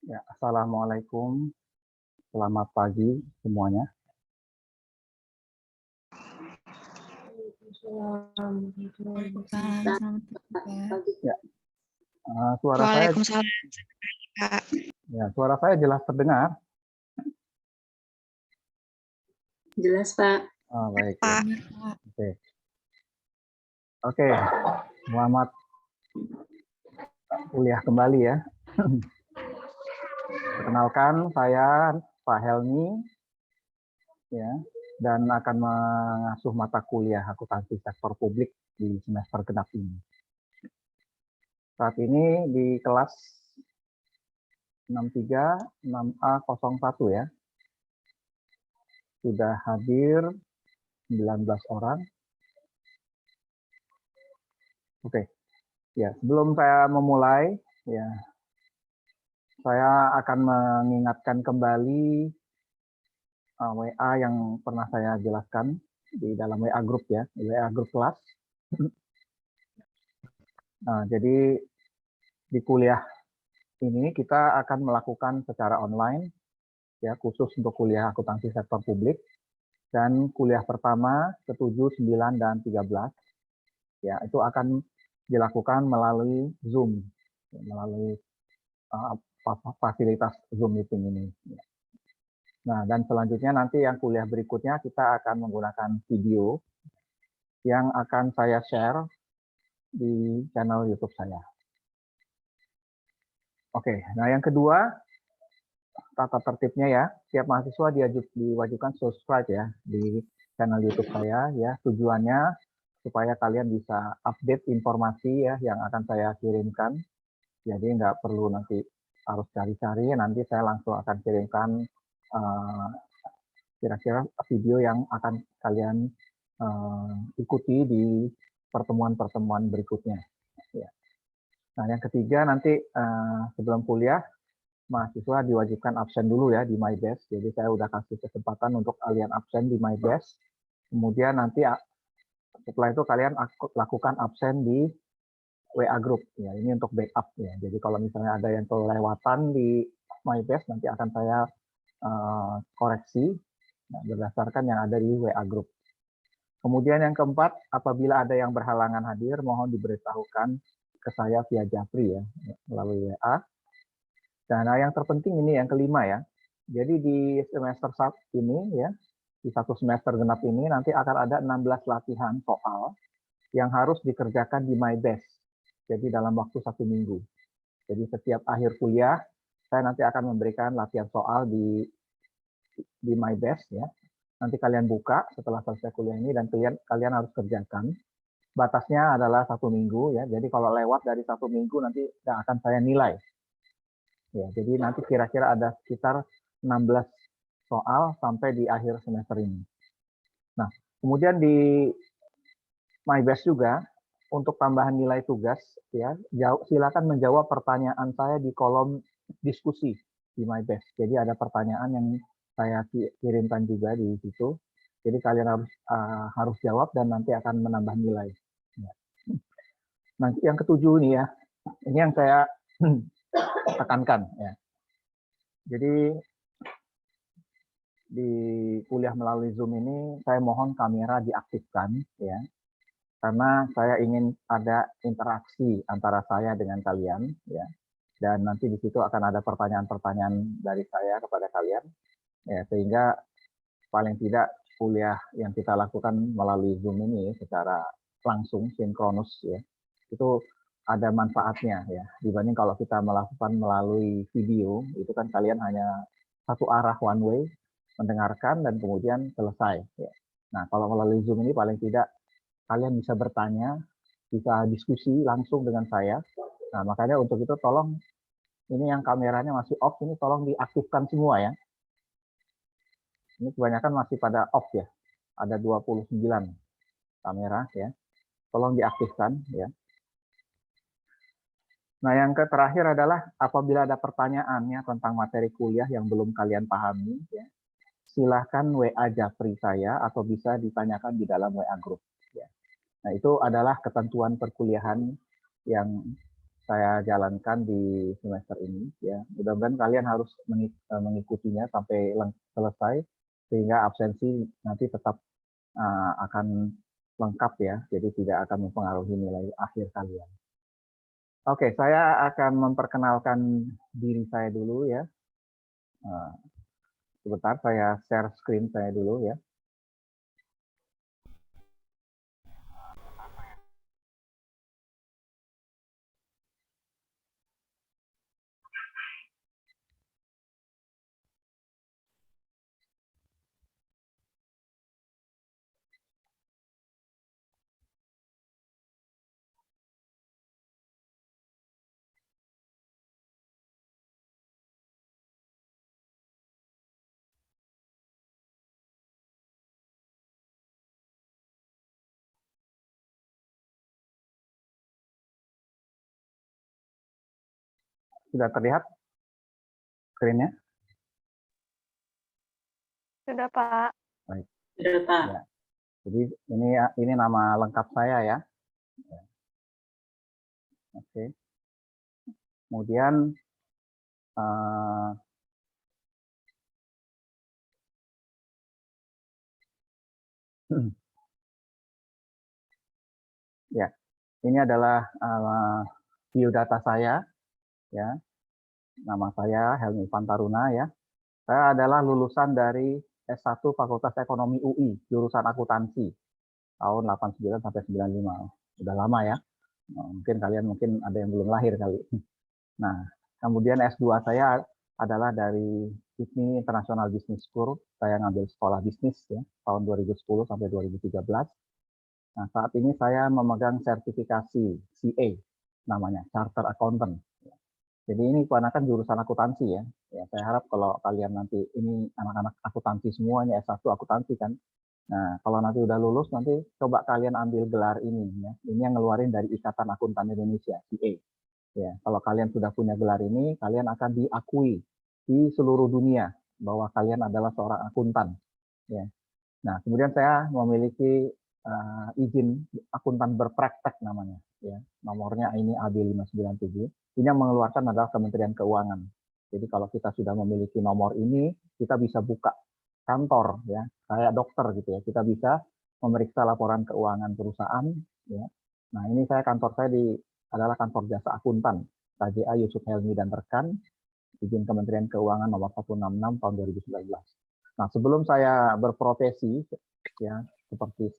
Ya, Assalamualaikum, selamat pagi semuanya. Ya, suara saya, ya, suara saya jelas terdengar. Jelas, Pak. Oh, baik. Ya. Oke. Oke, selamat kuliah kembali ya. Perkenalkan, saya Pak Helmi, ya, dan akan mengasuh mata kuliah akuntansi sektor publik di semester genap ini. Saat ini di kelas 636A01 ya. Sudah hadir 19 orang. Oke. Ya, sebelum saya memulai, ya, saya akan mengingatkan kembali WA yang pernah saya jelaskan di dalam WA group ya, WA group kelas. Nah, jadi di kuliah ini kita akan melakukan secara online, ya, khusus untuk kuliah akuntansi sektor publik, dan kuliah pertama, ke-7, 9, dan 13, ya, itu akan dilakukan melalui Zoom, melalui fasilitas Zoom meeting ini. Nah, dan selanjutnya nanti yang kuliah berikutnya kita akan menggunakan video yang akan saya share di channel YouTube saya. Oke, nah yang kedua, tata tertibnya ya, tiap mahasiswa diwajibkan subscribe ya di channel YouTube saya ya. Tujuannya supaya kalian bisa update informasi ya yang akan saya kirimkan. Jadi nggak perlu nanti harus cari-cari, nanti saya langsung akan kirimkan kira-kira video yang akan kalian ikuti di pertemuan-pertemuan berikutnya. Ya. Nah, yang ketiga nanti sebelum kuliah, mahasiswa diwajibkan absen dulu ya di MyBest. Jadi saya udah kasih kesempatan untuk kalian absen di MyBest. Kemudian nanti setelah itu kalian lakukan absen di WA Group. Ya, ini untuk backup ya. Jadi kalau misalnya ada yang kelewatan di MyBest, nanti akan saya koreksi berdasarkan yang ada di WA Group. Kemudian yang keempat, apabila ada yang berhalangan hadir, mohon diberitahukan ke saya via Japri ya, melalui WA. Dan yang terpenting ini yang kelima ya. Jadi di semester 1 ini ya, di satu semester genap ini nanti akan ada 16 latihan soal yang harus dikerjakan di MyBest. Jadi dalam waktu 1 minggu. Jadi setiap akhir kuliah, saya nanti akan memberikan latihan soal di MyBest ya. Nanti kalian buka setelah selesai kuliah ini dan kalian harus kerjakan. Batasnya adalah 1 minggu ya. Jadi kalau lewat dari 1 minggu nanti tidak akan saya nilai. Ya, jadi nanti kira-kira ada sekitar 16 soal sampai di akhir semester ini. Nah, kemudian di MyBest juga untuk tambahan nilai tugas ya, silakan menjawab pertanyaan saya di kolom diskusi di MyBest. Jadi ada pertanyaan yang saya kirimkan juga di situ. Jadi kalian harus jawab dan nanti akan menambah nilai. Ya. Nah, yang ketujuh nih ya, ini yang saya tekankan ya. Jadi di kuliah melalui Zoom ini saya mohon kamera diaktifkan ya. Karena saya ingin ada interaksi antara saya dengan kalian ya. Dan nanti di situ akan ada pertanyaan-pertanyaan dari saya kepada kalian ya, sehingga paling tidak kuliah yang kita lakukan melalui Zoom ini secara langsung sinkronus ya. Itu ada manfaatnya ya, dibanding kalau kita melakukan melalui video, itu kan kalian hanya satu arah one way, mendengarkan dan kemudian selesai. Ya. Nah, kalau melalui Zoom ini paling tidak kalian bisa bertanya, bisa diskusi langsung dengan saya. Nah, makanya untuk itu tolong Ini yang kameranya masih off, ini tolong diaktifkan semua ya. Ini kebanyakan masih pada off ya. Ada 29 kamera ya. Tolong diaktifkan ya. Nah, yang terakhir adalah apabila ada pertanyaannya tentang materi kuliah yang belum kalian pahami ya, silahkan WA Japri saya atau bisa ditanyakan di dalam WA group ya. Nah, itu adalah ketentuan perkuliahan yang saya jalankan di semester ini ya. Mudah-mudahan kalian harus mengikutinya sampai selesai sehingga absensi nanti tetap akan lengkap ya. Jadi tidak akan mempengaruhi nilai akhir kalian. Oke, saya akan memperkenalkan diri saya dulu ya. Sebentar saya share screen saya dulu ya. Sudah terlihat screen-nya? Sudah, Pak. Baik. Sudah, Pak. Ya. Jadi ini nama lengkap saya ya. Oke. Kemudian ya, ini adalah biodata saya ya. Nama saya Helmi Pantaruna ya. Saya adalah lulusan dari S1 Fakultas Ekonomi UI, jurusan akuntansi tahun 89 sampai 95. Sudah lama ya. Mungkin kalian ada yang belum lahir kali. Nah, kemudian S2 saya adalah dari ITMI International Business School. Saya ngambil sekolah bisnis ya, tahun 2010 sampai 2013. Nah, saat ini saya memegang sertifikasi CA, namanya Charter Accountant. Jadi ini kebanyakan jurusan akuntansi ya. Ya, saya harap kalau kalian nanti ini anak-anak akuntansi semuanya S1 akuntansi kan. Nah, kalau nanti udah lulus nanti coba kalian ambil gelar ini ya. Ini yang ngeluarin dari Ikatan Akuntan Indonesia, CA. Ya, kalau kalian sudah punya gelar ini, kalian akan diakui di seluruh dunia bahwa kalian adalah seorang akuntan. Ya. Nah, kemudian saya memiliki izin akuntan berpraktek namanya. Ya. Nomornya ini AB597. Ini yang mengeluarkan adalah Kementerian Keuangan. Jadi kalau kita sudah memiliki nomor ini, kita bisa buka kantor, ya, kayak dokter gitu ya. Kita bisa memeriksa laporan keuangan perusahaan. Ya. Nah ini kantor saya adalah kantor jasa akuntan, KJA Yusuf Helmi dan rekan, izin Kementerian Keuangan nomor 166 tahun 2019. Nah sebelum saya berprofesi, ya seperti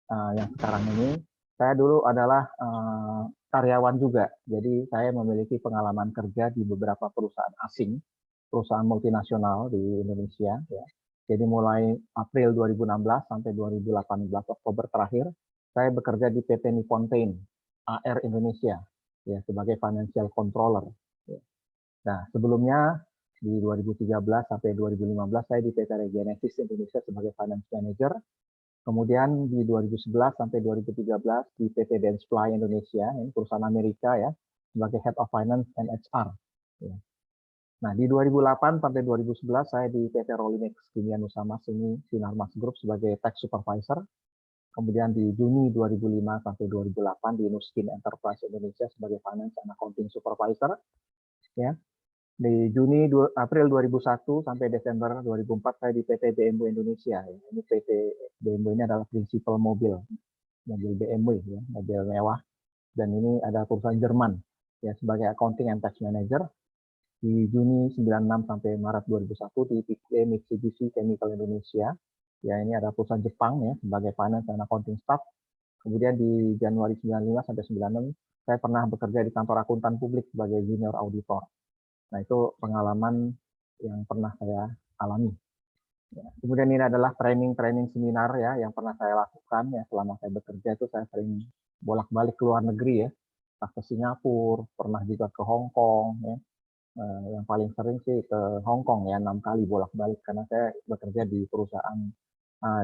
yang sekarang ini, saya dulu adalah karyawan juga. Jadi saya memiliki pengalaman kerja di beberapa perusahaan asing, perusahaan multinasional di Indonesia. Ya. Jadi mulai April 2016 sampai 2018 Oktober terakhir, saya bekerja di PT Nippon Paint AR Indonesia ya sebagai financial controller. Ya. Nah sebelumnya di 2013 sampai 2015 saya di PT Regenesis Indonesia sebagai finance manager. Kemudian di 2011 sampai 2013 di PT Dentsply Indonesia, ini perusahaan Amerika ya, sebagai Head of Finance and HR. Ya. Nah di 2008 sampai 2011 saya di PT Rolimex Kimia Nusamas ini Sinarmas Group sebagai Tax Supervisor. Kemudian di Juni 2005 sampai 2008 di Nuskin Enterprise Indonesia sebagai Finance and Accounting Supervisor. Ya. Di April 2001 sampai Desember 2004 saya di PT BMW Indonesia. Ya. Ini PT BMW ini adalah prinsipal mobil BMW ya, mobil mewah. Dan ini ada perusahaan Jerman ya sebagai accounting and tax manager. Di Juni 96 sampai Maret 2001 di PT Mitsubishi Chemical Indonesia. Ya ini ada perusahaan Jepang ya sebagai finance and accounting staff. Kemudian di Januari 95 sampai 96 saya pernah bekerja di kantor akuntan publik sebagai junior auditor. Nah, itu pengalaman yang pernah saya alami. Ya. Kemudian ini adalah training seminar ya yang pernah saya lakukan ya selama saya bekerja itu saya sering bolak-balik ke luar negeri ya, ke Singapura, pernah juga ke Hong Kong ya. Yang paling sering sih ke Hong Kong ya, 6 kali bolak-balik karena saya bekerja di perusahaan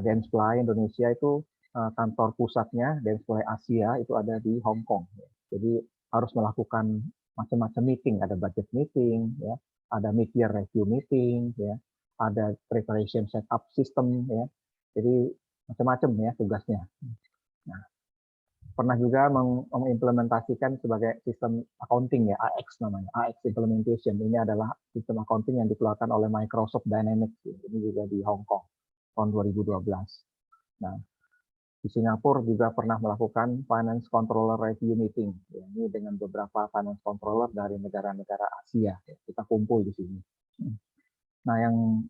Dentsply Indonesia itu kantor pusatnya Dentsply Asia itu ada di Hong Kong. Jadi harus melakukan macam-macam meeting, ada budget meeting, ya, ada mid-year review meeting, ya, ada preparation setup system, ya. Jadi macam-macam ya tugasnya. Nah, pernah juga mengimplementasikan sebagai sistem accounting ya, AX namanya, AX implementation. Ini adalah sistem accounting yang dikeluarkan oleh Microsoft Dynamics. Ini juga di Hong Kong tahun 2012. Nah, di Singapura juga pernah melakukan finance controller review meeting. Ya, ini dengan beberapa finance controller dari negara-negara Asia. Ya, kita kumpul di sini. Nah, yang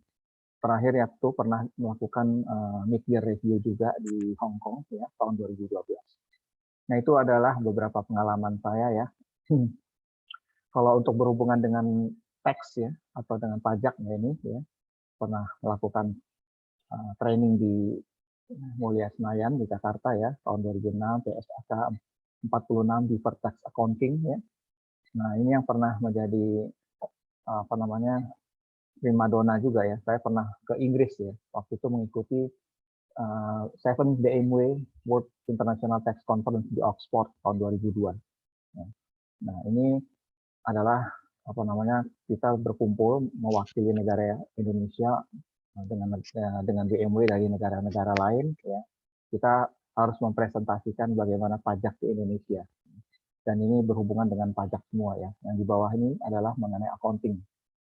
terakhir ya tuh pernah melakukan mid-year review juga di Hong Kong ya tahun 2012. Nah, itu adalah beberapa pengalaman saya ya. Kalau untuk berhubungan dengan tax ya atau dengan pajak ya ini ya pernah melakukan training di Mulia Senayan di Jakarta ya tahun 2006 PSAK 46 Deferred Tax Accounting ya. Nah, ini yang pernah menjadi apa namanya primadona juga ya. Saya pernah ke Inggris ya. Waktu itu mengikuti 7 DMW World International Tax Conference di Oxford tahun 2002. Nah, ini adalah apa namanya kita berkumpul mewakili negara Indonesia dengan BMW dari negara-negara lain ya. Kita harus mempresentasikan bagaimana pajak di Indonesia. Dan ini berhubungan dengan pajak semua ya. Yang di bawah ini adalah mengenai accounting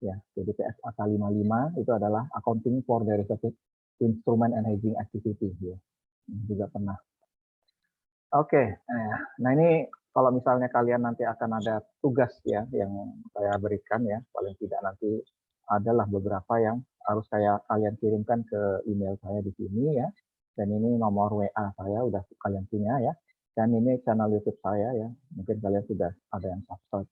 ya. Jadi PSAK 55 itu adalah accounting for derivative instrument and hedging activity ya. Ini juga pernah. Oke, nah ini kalau misalnya kalian nanti akan ada tugas ya yang saya berikan ya, paling tidak nanti adalah beberapa yang harus kalian kirimkan ke email saya di sini ya. Dan ini nomor WA saya udah kalian punya ya. Dan ini channel YouTube saya ya. Mungkin kalian sudah ada yang subscribe.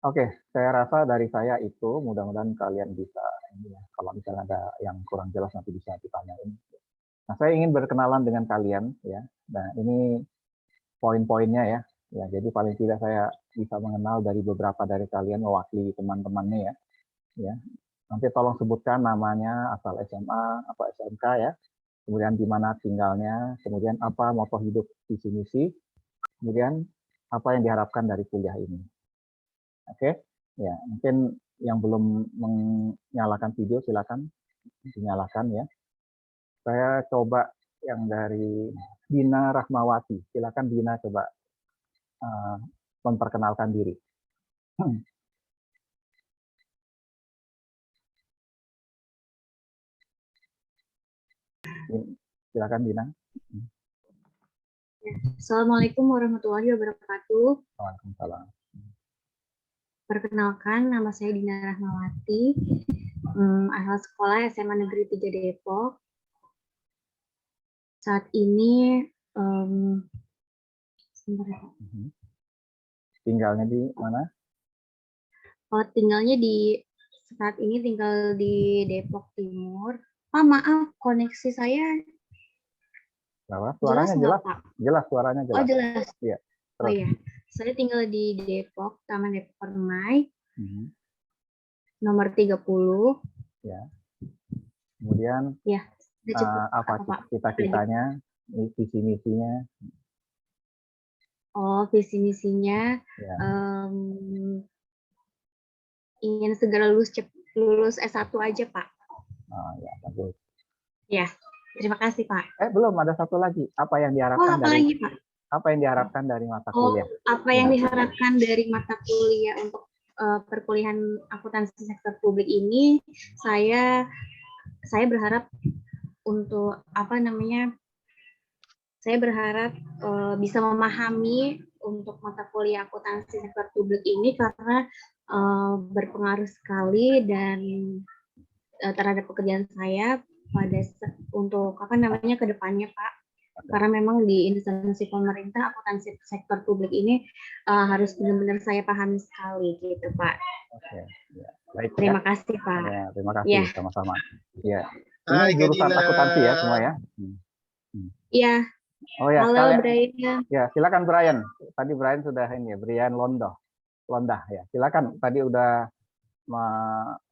Oke, saya rasa dari saya itu mudah-mudahan kalian bisa ini ya. Kalau misalnya ada yang kurang jelas nanti bisa ditanyain. Nah, saya ingin berkenalan dengan kalian ya. Nah, ini poin-poinnya ya. Ya, jadi paling tidak saya bisa mengenal dari beberapa dari kalian mewakili teman-temannya ya. Ya. Nanti tolong sebutkan namanya, asal SMA, apa SMK ya. Kemudian di mana tinggalnya, kemudian apa moto hidup visi misi, kemudian apa yang diharapkan dari kuliah ini. Oke. Ya, mungkin yang belum menyalakan video silakan dinyalakan ya. Saya coba yang dari Dina Rahmawati. Silakan Dina coba memperkenalkan diri. Silakan Dina. Assalamualaikum warahmatullahi wabarakatuh. Waalaikumsalam. Perkenalkan, nama saya Dina Rahmawati, asal sekolah SMA Negeri 3 Depok. Saat ini tinggalnya di mana? Tinggalnya saat ini tinggal di Depok Timur. Pak, maaf, koneksi saya Suaranya jelas? Pak? Jelas, suaranya jelas. Oh, jelas. Iya. Oh iya, saya tinggal di Depok, Taman Depok Permai, nomor 30. Ya. Kemudian ya, apa cita-citanya, visi misinya? Oh, visi misinya Ya. Ingin segera lulus S1 aja, Pak. Oh, ya, bagus. Ya, terima kasih, Pak. Belum, ada satu lagi. Apa yang diharapkan lagi, Pak? Apa yang diharapkan dari mata kuliah? Apa yang diharapkan dari mata kuliah untuk perkuliahan akuntansi sektor publik ini? Saya berharap untuk saya berharap bisa memahami untuk mata kuliah akuntansi sektor publik ini karena berpengaruh sekali dan terhadap pekerjaan saya untuk kedepannya, Pak. Karena memang di instansi pemerintah akuntansi sektor publik ini harus benar-benar saya pahami sekali gitu, Pak. Oke. Ya. Baik, terima kasih, Pak. Ya, terima kasih sama-sama. Ya. Ini jurusan akuntansi ya semua ya. Iya. Oh ya, halo Brian. Ya, silakan Brian. Tadi Brian sudah ini ya, Brian Londo. Londah ya. Silakan. Tadi udah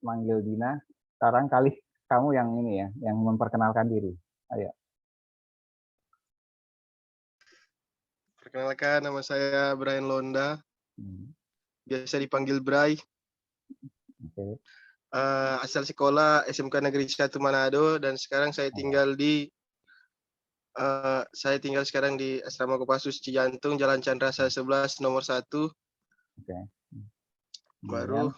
manggil Dina. Sekarang kali kamu yang ini ya, yang memperkenalkan diri. Ayo. Perkenalkan, nama saya Brian Londa, biasa dipanggil Bray. Oke. Asal sekolah SMK Negeri 1 Manado, dan sekarang saya tinggal sekarang di Asrama Kopassus Cijantung, Jalan Chandrasa 11 nomor 1. Oke. Baru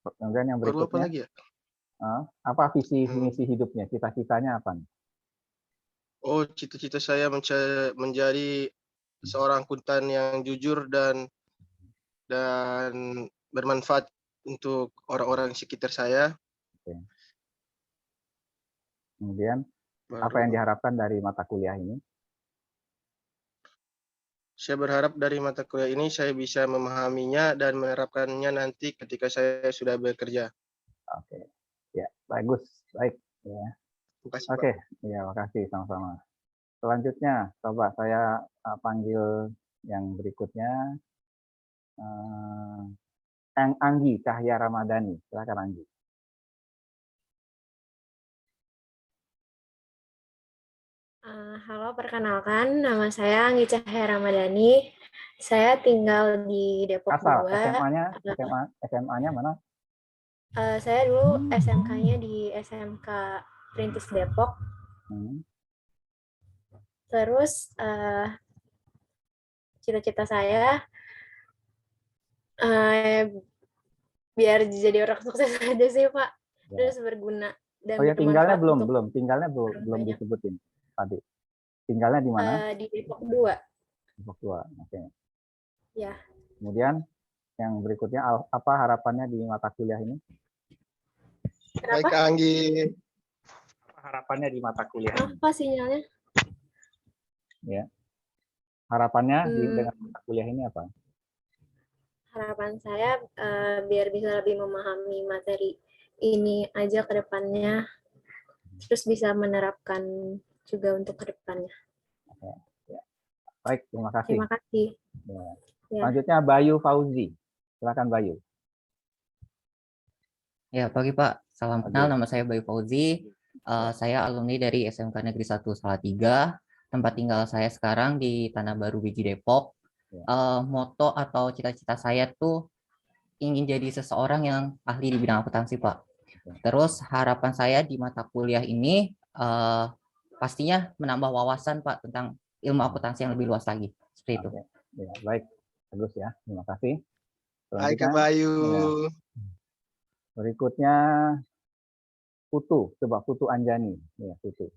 Kemudian yang baru apa berikutnya, lagi ya? apa visi misi hidupnya, cita-citanya apa? Oh, cita-cita saya menjadi seorang akuntan yang jujur dan bermanfaat untuk orang-orang di sekitar saya. Oke. Kemudian apa Baru yang diharapkan dari mata kuliah ini? saya berharap dari mata kuliah ini saya bisa memahaminya dan menerapkannya nanti ketika saya sudah bekerja. Oke. Ya, bagus. Baik. Ya. Terima kasih, Oke. Pak. Ya, makasih sama-sama. Selanjutnya, coba saya panggil yang berikutnya. Anggi Cahya Ramadhani. Silakan Anggi. Halo, perkenalkan, nama saya Anggi Cahaya Ramadhani. Saya tinggal di Depok Asal 2. SMA-nya mana? Saya dulu SMK-nya di SMK Perintis Depok. Terus cita-cita saya biar jadi orang sukses aja sih, Pak. Terus berguna dan Oh ya, tinggalnya bermanfaat belum disebutin tadi. Tinggalnya di mana? di Depok 2. Depok 2. Oke. Ya. Kemudian yang berikutnya, apa harapannya di mata kuliah ini? Kenapa? Baik, Anggi. Apa harapannya di mata kuliah ini? Apa sinyalnya? Ya. Harapannya dengan mata kuliah ini apa? Harapan saya biar bisa lebih memahami materi ini aja ke depannya, terus bisa menerapkan juga untuk ke depannya. Ya. Baik, terima kasih. Terima kasih. Ya. Ya. Selanjutnya Bayu Fauzi. Silakan Bayu. Ya, pagi Pak. Salam kenal, nama saya Bayu Fauzi. Saya alumni dari SMK Negeri 1 Salatiga. Tempat tinggal saya sekarang di Tanah Baru Biji Depok. Moto atau cita-cita saya tuh ingin jadi seseorang yang ahli di bidang akuntansi, Pak. Terus harapan saya di mata kuliah ini pastinya menambah wawasan, Pak, tentang ilmu akuntansi yang lebih luas lagi. Seperti itu. Ya, baik. Bagus ya. Terima kasih. Hai Kak Bayu. Ya. Berikutnya Putu. Coba Putu Anjani. Ya, Putu.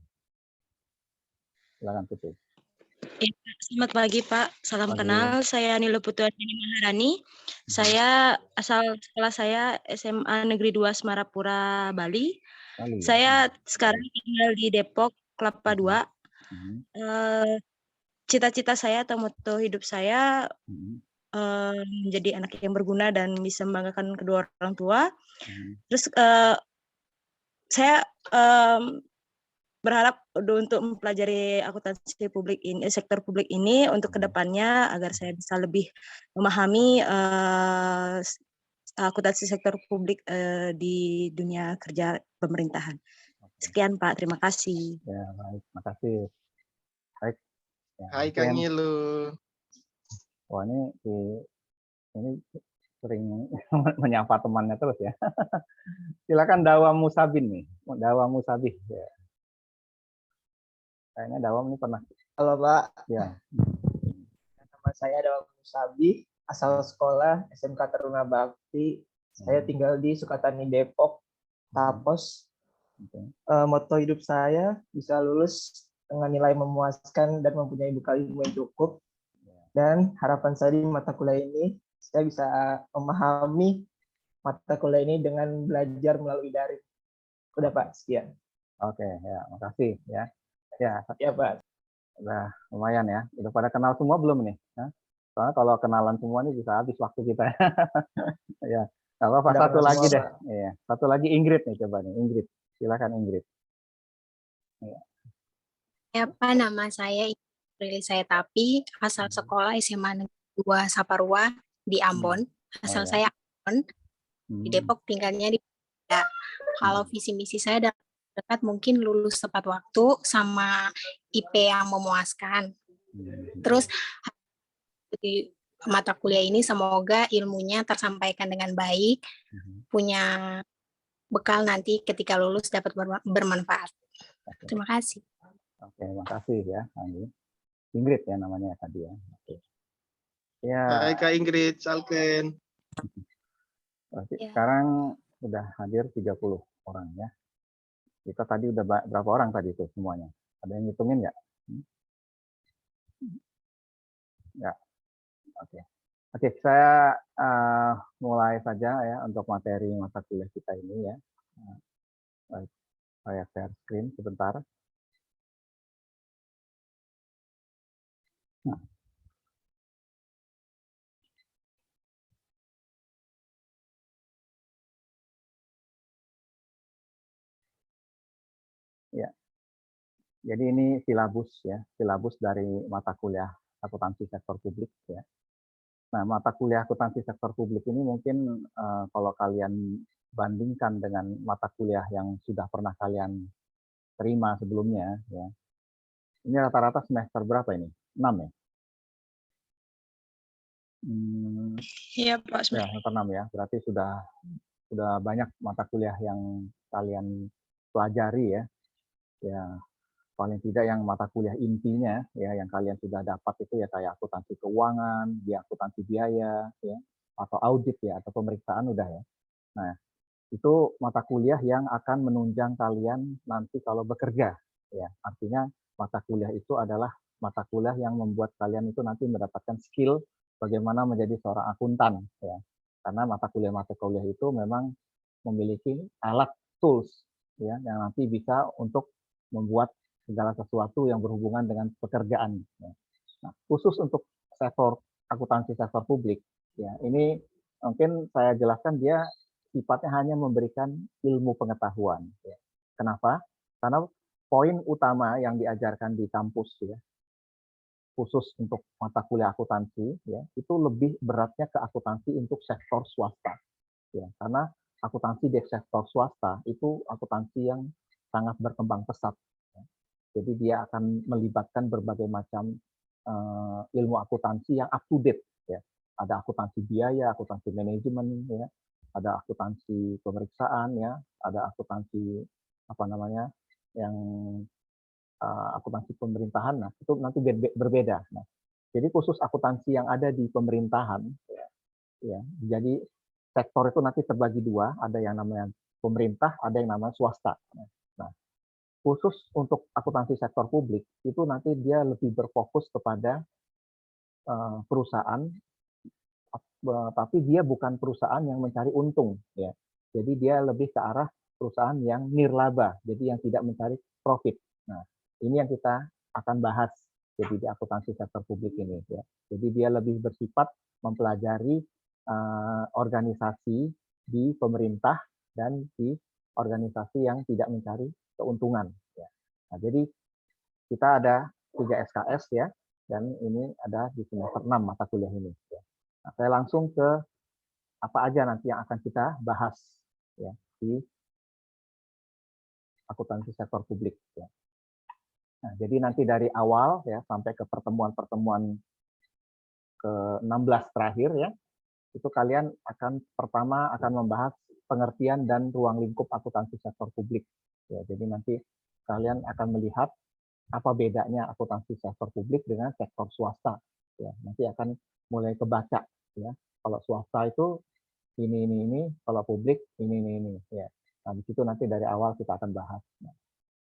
Silakan Putu. Selamat pagi Pak, salam kenal. Saya Nilo Putu Anjani Maharani. Saya asal sekolah saya SMA Negeri 2 Semarapura, Bali. Saya sekarang tinggal di Depok, Kelapa 2. Cita-cita saya atau moto hidup saya menjadi anak yang berguna dan bisa membanggakan kedua orang tua. Terus saya berharap untuk mempelajari akuntansi publik ini, sektor publik ini untuk kedepannya agar saya bisa lebih memahami akuntansi sektor publik di dunia kerja pemerintahan. Sekian Pak, terima kasih. Ya, baik, makasih. Baik. Ya, hai Kang Nilu. Wah, ini sering menyapa temannya terus ya. Silakan Dawa Musabin nih, Dawa Musabih. Ya. Kayaknya Dawam ini pernah. Halo Pak. Ya. Nama saya Dawam Musabih, asal sekolah SMK Taruna Bakti. Saya tinggal di Sukatani Depok, Tapos. Moto hidup saya bisa lulus dengan nilai memuaskan dan mempunyai bekal ilmu yang cukup. Dan harapan saya di mata kuliah ini, saya bisa memahami mata kuliah ini dengan belajar melalui daring. Udah Pak, sekian. Oke, ya, makasih ya. Ya Pak. Udah lumayan ya. Udah pada kenal semua belum nih? Soalnya kalau kenalan semua nih bisa habis waktu kita. Ya, apa satu lagi deh. Iya, satu lagi Ingrid nih, coba nih Ingrid. Silakan Ingrid. Ya Pak, nama saya Prilly Sayetapi, asal sekolah SMA Negeri 2 Saparua di Ambon. Asal ya. saya Ambon, di Depok tinggalnya di ya. Kalau visi misi saya dalam dekat mungkin lulus tepat waktu sama IP yang memuaskan. Terus di mata kuliah ini semoga ilmunya tersampaikan dengan baik, punya bekal nanti ketika lulus dapat bermanfaat. Terima kasih. Oke, makasih ya, Andi. Ingrid ya namanya tadi ya. Oke. Ya. Hai Kak Ingrid, Salken. Sekarang sudah hadir 30 orang ya. Kita tadi udah berapa orang tadi itu semuanya? Ada yang ngitungin nggak? Nggak. Oke. Oke, saya mulai saja ya untuk materi mata kuliah kita ini ya. Baik, saya share screen sebentar. Nah. Ya. Jadi ini silabus ya, silabus dari mata kuliah akuntansi sektor publik ya. Nah, mata kuliah akuntansi sektor publik ini mungkin kalau kalian bandingkan dengan mata kuliah yang sudah pernah kalian terima sebelumnya ya. Ini rata-rata semester berapa ini? 6 ya? Iya, Pak. Ya, semester 6 ya. Berarti sudah banyak mata kuliah yang kalian pelajari ya. Ya, paling tidak yang mata kuliah intinya ya yang kalian sudah dapat itu ya kayak akuntansi keuangan, akuntansi biaya ya, atau audit ya atau pemeriksaan udah ya. Nah, itu mata kuliah yang akan menunjang kalian nanti kalau bekerja ya. Artinya mata kuliah itu adalah mata kuliah yang membuat kalian itu nanti mendapatkan skill bagaimana menjadi seorang akuntan ya. Karena mata kuliah itu memang memiliki alat tools ya yang nanti bisa untuk membuat segala sesuatu yang berhubungan dengan pekerjaan. Nah, khusus untuk sektor akuntansi sektor publik, ya ini mungkin saya jelaskan dia sifatnya hanya memberikan ilmu pengetahuan. Ya. Kenapa? Karena poin utama yang diajarkan di kampus, ya, khusus untuk mata kuliah akuntansi, ya, itu lebih beratnya ke akuntansi untuk sektor swasta. Ya, karena akuntansi di sektor swasta itu akuntansi yang sangat berkembang pesat. Jadi dia akan melibatkan berbagai macam ilmu akuntansi yang up to date. Ya. Ada akuntansi biaya, akuntansi manajemen, ya. Ada akuntansi pemeriksaan, ya. Ada akuntansi apa namanya yang akuntansi pemerintahan. Nah, itu nanti berbeda. Nah, jadi khusus akuntansi yang ada di pemerintahan, ya. Jadi sektor itu nanti terbagi dua. Ada yang namanya pemerintah, ada yang namanya swasta. Nah, khusus untuk akuntansi sektor publik itu nanti dia lebih berfokus kepada perusahaan, tapi dia bukan perusahaan yang mencari untung ya. Jadi dia lebih ke arah perusahaan yang nirlaba, jadi yang tidak mencari profit. Nah, ini yang kita akan bahas jadi di akuntansi sektor publik ini ya. Jadi dia lebih bersifat mempelajari organisasi di pemerintah dan di organisasi yang tidak mencari keuntungan. Ya. Nah, jadi kita ada 3 SKS ya, dan ini ada di semester 6 mata kuliah ini. Ya. Nah, saya langsung ke apa aja nanti yang akan kita bahas ya di akuntansi sektor publik. Ya. Nah, jadi nanti dari awal ya sampai ke pertemuan-pertemuan ke-16 terakhir ya, itu kalian pertama akan membahas pengertian dan ruang lingkup akuntansi sektor publik. Ya, jadi nanti kalian akan melihat apa bedanya akuntansi sektor publik dengan sektor swasta. Ya, nanti akan mulai kebaca. Ya, kalau swasta itu ini, kalau publik ini. Ya, nah di situ nanti dari awal kita akan bahas. Nah,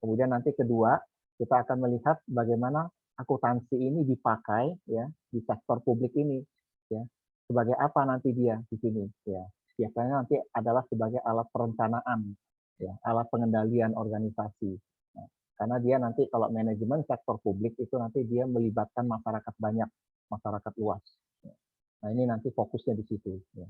kemudian nanti kedua kita akan melihat bagaimana akuntansi ini dipakai ya di sektor publik ini. Ya, sebagai apa nanti dia di sini ya biasanya nanti adalah sebagai alat perencanaan ya alat pengendalian organisasi nah, karena dia nanti kalau manajemen sektor publik itu nanti dia melibatkan masyarakat banyak masyarakat luas nah ini nanti fokusnya di situ ya.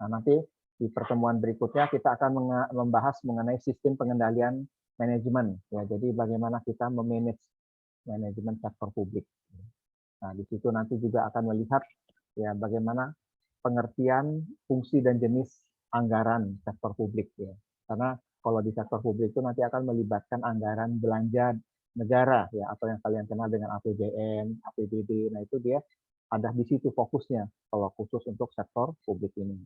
Nah nanti di pertemuan berikutnya kita akan membahas mengenai sistem pengendalian manajemen ya jadi bagaimana kita memanage manajemen sektor publik nah di situ nanti juga akan melihat ya bagaimana pengertian fungsi dan jenis anggaran sektor publik ya. Karena kalau di sektor publik itu nanti akan melibatkan anggaran belanja negara ya, atau yang kalian kenal dengan APBN, APBD. Nah, itu dia ada di situ fokusnya kalau khusus untuk sektor publik ini.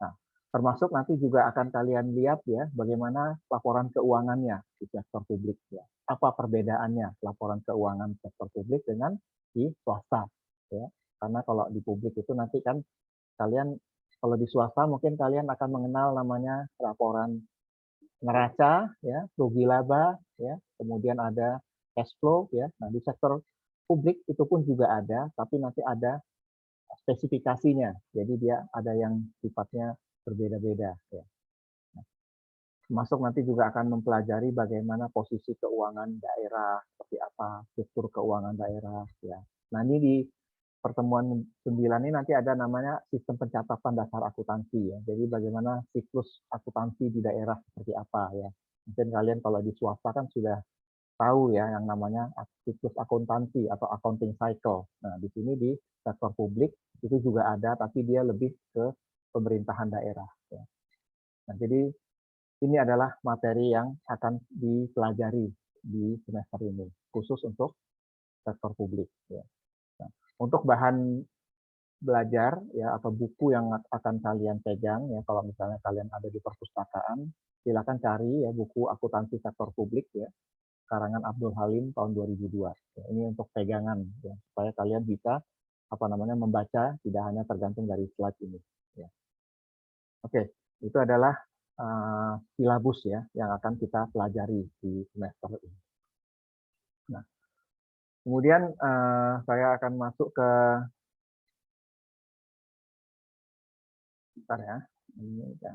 Nah, termasuk nanti juga akan kalian lihat ya bagaimana laporan keuangannya di sektor publik ya. Apa perbedaannya laporan keuangan sektor publik dengan di swasta ya. Karena kalau di publik itu nanti kan kalian, kalau di swasta mungkin kalian akan mengenal namanya laporan neraca ya, rugi laba ya, kemudian ada cash flow ya. Nah, di sektor publik itu pun juga ada, tapi nanti ada spesifikasinya. Jadi dia ada yang sifatnya berbeda-beda ya. Masuk nanti juga akan mempelajari bagaimana posisi keuangan daerah, seperti apa struktur keuangan daerah ya. Nah, ini di pertemuan 9 ini nanti ada namanya sistem pencatatan dasar akuntansi ya. Jadi bagaimana siklus akuntansi di daerah seperti apa ya. Mungkin kalian kalau di swasta kan sudah tahu ya yang namanya siklus akuntansi atau accounting cycle. Nah, di sini di sektor publik itu juga ada, tapi dia lebih ke pemerintahan daerah ya. Nah, jadi ini adalah materi yang akan dipelajari di semester ini, khusus untuk sektor publik. Ya. Nah, untuk bahan belajar ya atau buku yang akan kalian pegang ya, kalau misalnya kalian ada di perpustakaan, silakan cari ya buku akuntansi sektor publik ya, karangan Abdul Halim tahun 2002. Ya, ini untuk pegangan ya, supaya kalian bisa membaca tidak hanya tergantung dari slide ini. Ya. Oke, itu adalah silabus ya yang akan kita pelajari di semester ini. Nah, kemudian saya akan masuk ke bentar ya. Ini ya.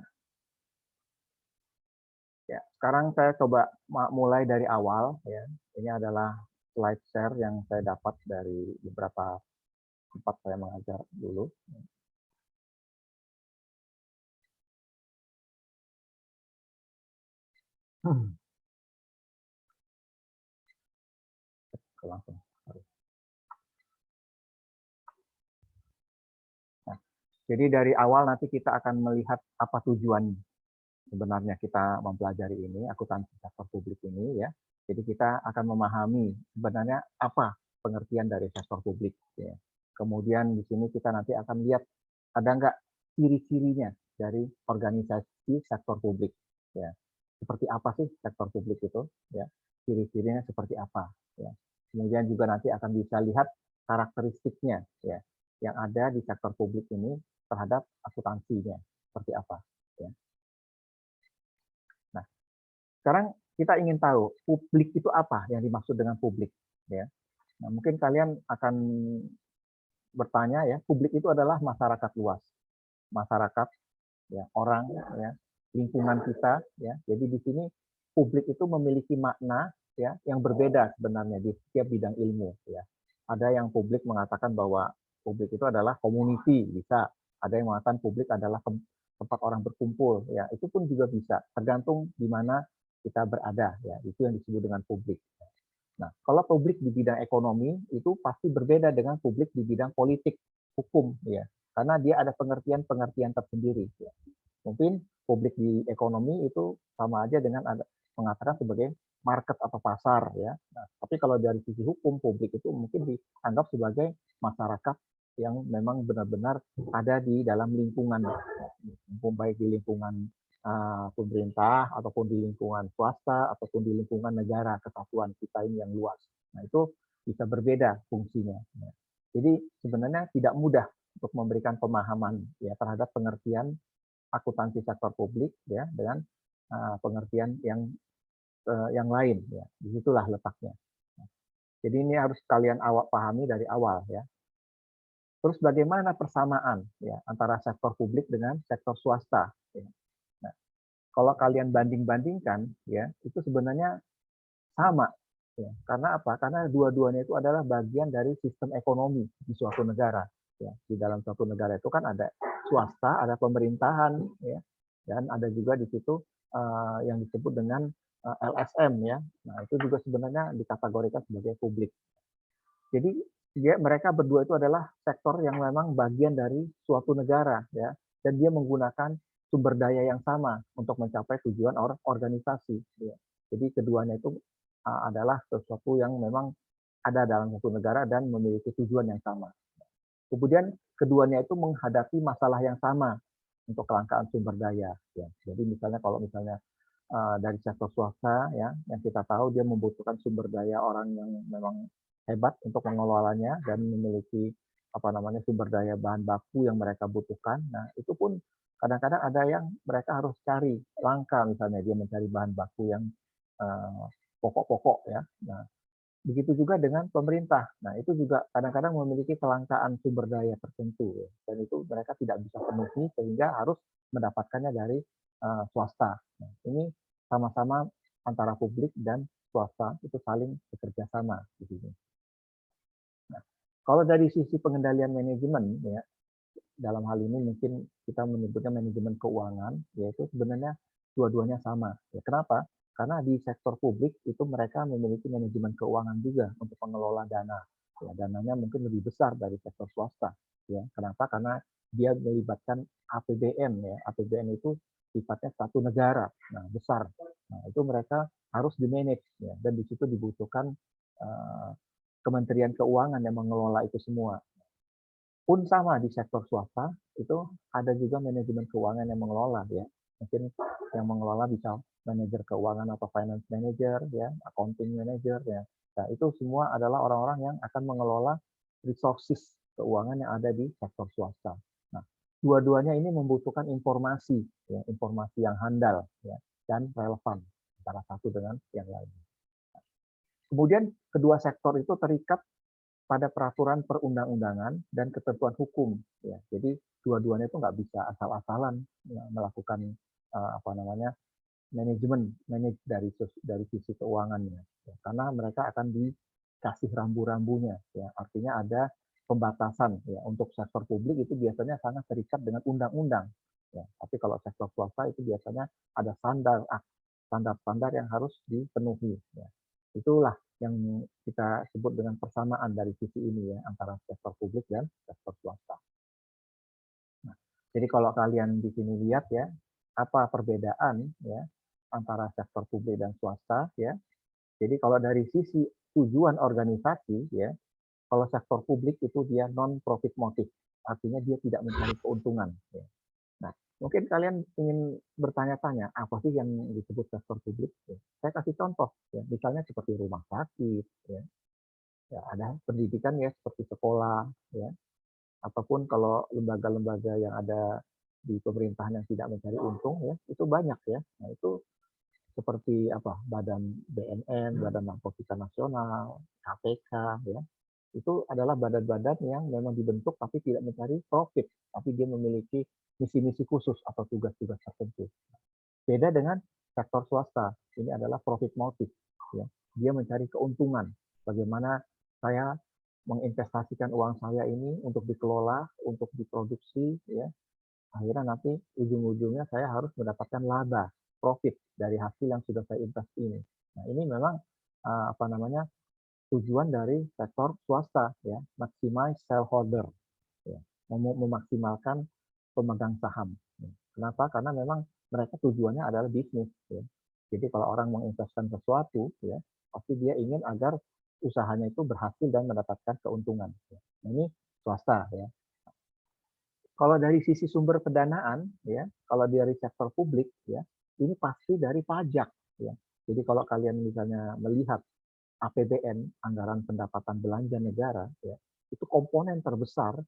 Ya, sekarang saya coba mulai dari awal ya. Ini adalah slide share yang saya dapat dari beberapa tempat saya mengajar dulu. Langsung. Nah, jadi dari awal nanti kita akan melihat apa tujuan sebenarnya kita mempelajari ini, akuntansi sektor publik ini ya. Jadi kita akan memahami sebenarnya apa pengertian dari sektor publik ya. Kemudian di sini kita nanti akan lihat ada nggak ciri-cirinya dari organisasi sektor publik ya. Seperti apa sih sektor publik itu ya? Ciri-cirinya seperti apa ya. Kemudian juga nanti akan bisa lihat karakteristiknya ya yang ada di sektor publik ini terhadap akuntansinya seperti apa ya. Nah, sekarang kita ingin tahu publik itu apa yang dimaksud dengan publik ya. Nah, mungkin kalian akan bertanya ya, publik itu adalah masyarakat luas. Masyarakat ya, orang ya, lingkungan kita ya. Jadi di sini publik itu memiliki makna ya yang berbeda sebenarnya di setiap bidang ilmu ya. Ada yang publik mengatakan bahwa publik itu adalah community, bisa. Ada yang mengatakan publik adalah tempat orang berkumpul ya. Itu pun juga bisa, tergantung di mana kita berada ya. Itu yang disebut dengan publik. Nah, kalau publik di bidang ekonomi itu pasti berbeda dengan publik di bidang politik, hukum ya. Karena dia ada pengertian-pengertian tersendiri ya. Mungkin publik di ekonomi itu sama aja dengan ada mengatakan sebagai market atau pasar ya. Nah, tapi kalau dari sisi hukum, publik itu mungkin dianggap sebagai masyarakat yang memang benar-benar ada di dalam lingkungan, baik di lingkungan pemerintah ataupun di lingkungan swasta ataupun di lingkungan negara kesatuan kita ini yang luas. Nah, itu bisa berbeda fungsinya. Jadi sebenarnya tidak mudah untuk memberikan pemahaman ya terhadap pengertian akuntansi sektor publik ya dengan pengertian yang lain ya. Disitulah letaknya. Jadi ini harus kalian pahami dari awal ya. Terus bagaimana persamaan ya antara sektor publik dengan sektor swasta ya. Nah, kalau kalian banding-bandingkan ya, itu sebenarnya sama ya. Karena apa? Karena dua-duanya itu adalah bagian dari sistem ekonomi di suatu negara ya. Di dalam suatu negara itu kan ada swasta, ada pemerintahan ya. Dan ada juga di situ yang disebut dengan LSM ya. Nah, itu juga sebenarnya dikategorikan sebagai publik. Jadi mereka berdua itu adalah sektor yang memang bagian dari suatu negara, ya, dan dia menggunakan sumber daya yang sama untuk mencapai tujuan organisasi. Ya. Jadi keduanya itu adalah sesuatu yang memang ada dalam satu negara dan memiliki tujuan yang sama. Kemudian keduanya itu menghadapi masalah yang sama untuk kelangkaan sumber daya. Ya. Jadi misalnya kalau misalnya dari sektor swasta, ya, yang kita tahu dia membutuhkan sumber daya orang yang memang hebat untuk mengelolanya dan memiliki sumber daya bahan baku yang mereka butuhkan. Nah, itu pun kadang-kadang ada yang mereka harus cari langka, misalnya dia mencari bahan baku yang pokok-pokok, ya. Nah, begitu juga dengan pemerintah. Nah, itu juga kadang-kadang memiliki kelangkaan sumber daya tertentu, ya. Dan itu mereka tidak bisa penuhi sehingga harus mendapatkannya dari swasta. Nah, ini sama-sama antara publik dan swasta itu saling bekerja sama di sini. Nah, kalau dari sisi pengendalian manajemen, ya, dalam hal ini mungkin kita menyebutnya manajemen keuangan, yaitu sebenarnya dua-duanya sama. Ya, kenapa? Karena di sektor publik itu mereka memiliki manajemen keuangan juga untuk mengelola dana. Ya, dananya mungkin lebih besar dari sektor swasta. Ya, kenapa? Karena dia melibatkan APBN. Ya, APBN itu sifatnya satu negara, nah besar. Nah, itu mereka harus di-manage, ya, dan di situ dibutuhkan Kementerian Keuangan yang mengelola itu semua. Pun sama di sektor swasta itu ada juga manajemen keuangan yang mengelola, ya. Mungkin yang mengelola bisa manajer keuangan atau finance manager, ya, accounting manager, ya. Nah, itu semua adalah orang-orang yang akan mengelola resources keuangan yang ada di sektor swasta. Nah, dua-duanya ini membutuhkan informasi, ya, informasi yang handal, ya, dan relevan antara satu dengan yang lain. Kemudian kedua sektor itu terikat pada peraturan perundang-undangan dan ketentuan hukum. Ya, jadi dua-duanya itu nggak bisa asal-asalan, ya, melakukan manage dari sisi keuangannya, ya, karena mereka akan dikasih rambu-rambunya. Ya, artinya ada pembatasan. Ya, untuk sektor publik itu biasanya sangat terikat dengan undang-undang. Ya, tapi kalau sektor swasta itu biasanya ada standar-standar yang harus dipenuhi. Ya. Itulah yang kita sebut dengan persamaan dari sisi ini, ya, antara sektor publik dan sektor swasta. Nah, jadi kalau kalian di sini lihat, ya, apa perbedaan, ya, antara sektor publik dan swasta, ya. Jadi kalau dari sisi tujuan organisasi, ya, kalau sektor publik itu dia non profit motive, artinya dia tidak mencari keuntungan. Ya. Nah, mungkin kalian ingin bertanya-tanya, apa sih yang disebut sektor publik? Ya, saya kasih contoh, ya, misalnya seperti rumah sakit, ya, ya ada pendidikan, ya, seperti sekolah, ya, ataupun kalau lembaga-lembaga yang ada di pemerintahan yang tidak mencari untung, ya, itu banyak, ya. Nah, itu seperti Badan BNN, Badan Narkotika Nasional, KPK, ya. Itu adalah badan-badan yang memang dibentuk tapi tidak mencari profit, tapi dia memiliki misi-misi khusus atau tugas-tugas tertentu. Beda dengan sektor swasta, ini adalah profit motive, ya. Dia mencari keuntungan. Bagaimana saya menginvestasikan uang saya ini untuk dikelola, untuk diproduksi, ya. Akhirnya nanti ujung-ujungnya saya harus mendapatkan laba, profit dari hasil yang sudah saya invest ini. Nah, ini memang tujuan dari sektor swasta, ya, maximize shareholder, ya, memaksimalkan pemegang saham. Ya. Kenapa? Karena memang mereka tujuannya adalah bisnis, ya. Jadi kalau orang menginvestasikan sesuatu, ya, pasti dia ingin agar usahanya itu berhasil dan mendapatkan keuntungan. Ya. Nah, ini swasta, ya. Kalau dari sisi sumber pendanaan, ya, kalau dari sektor publik, ya, ini pasti dari pajak, ya. Jadi kalau kalian misalnya melihat APBN, anggaran pendapatan belanja negara, ya, itu komponen terbesar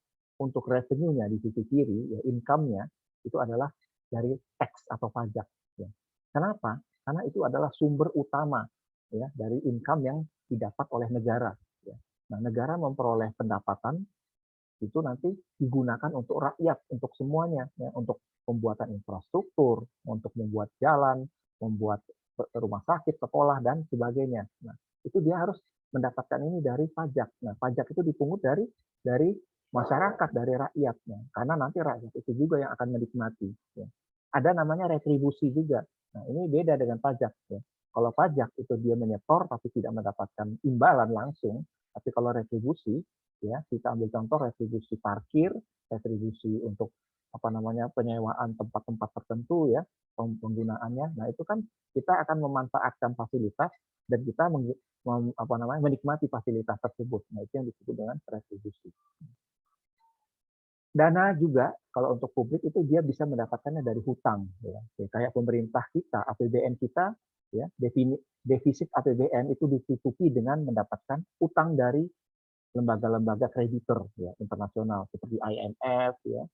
untuk revenue-nya di sisi kiri, ya, income-nya itu adalah dari tax atau pajak. Ya. Kenapa? Karena itu adalah sumber utama, ya, dari income yang didapat oleh negara. Ya. Nah, negara memperoleh pendapatan itu nanti digunakan untuk rakyat, untuk semuanya, ya, untuk pembuatan infrastruktur, untuk membuat jalan, membuat rumah sakit, sekolah, dan sebagainya. Nah, itu dia harus mendapatkan ini dari pajak. Nah, pajak itu dipungut dari masyarakat, dari rakyatnya, karena nanti rakyat itu juga yang akan menikmati. Ya. Ada namanya retribusi juga. Nah, ini beda dengan pajak. Ya. Kalau pajak itu dia menyetor tapi tidak mendapatkan imbalan langsung, tapi kalau retribusi ya. Kita ambil contoh retribusi parkir, retribusi untuk penyewaan tempat-tempat tertentu ya, penggunaannya. Nah, itu kan kita akan memanfaatkan fasilitas dan kita menikmati fasilitas tersebut. Nah, itu yang disebut dengan retribusi. Dana juga kalau untuk publik itu dia bisa mendapatkannya dari hutang ya. Kayak pemerintah kita, APBN kita ya, defisit APBN itu ditutupi dengan mendapatkan utang dari lembaga-lembaga kreditor ya, internasional seperti IMF ya,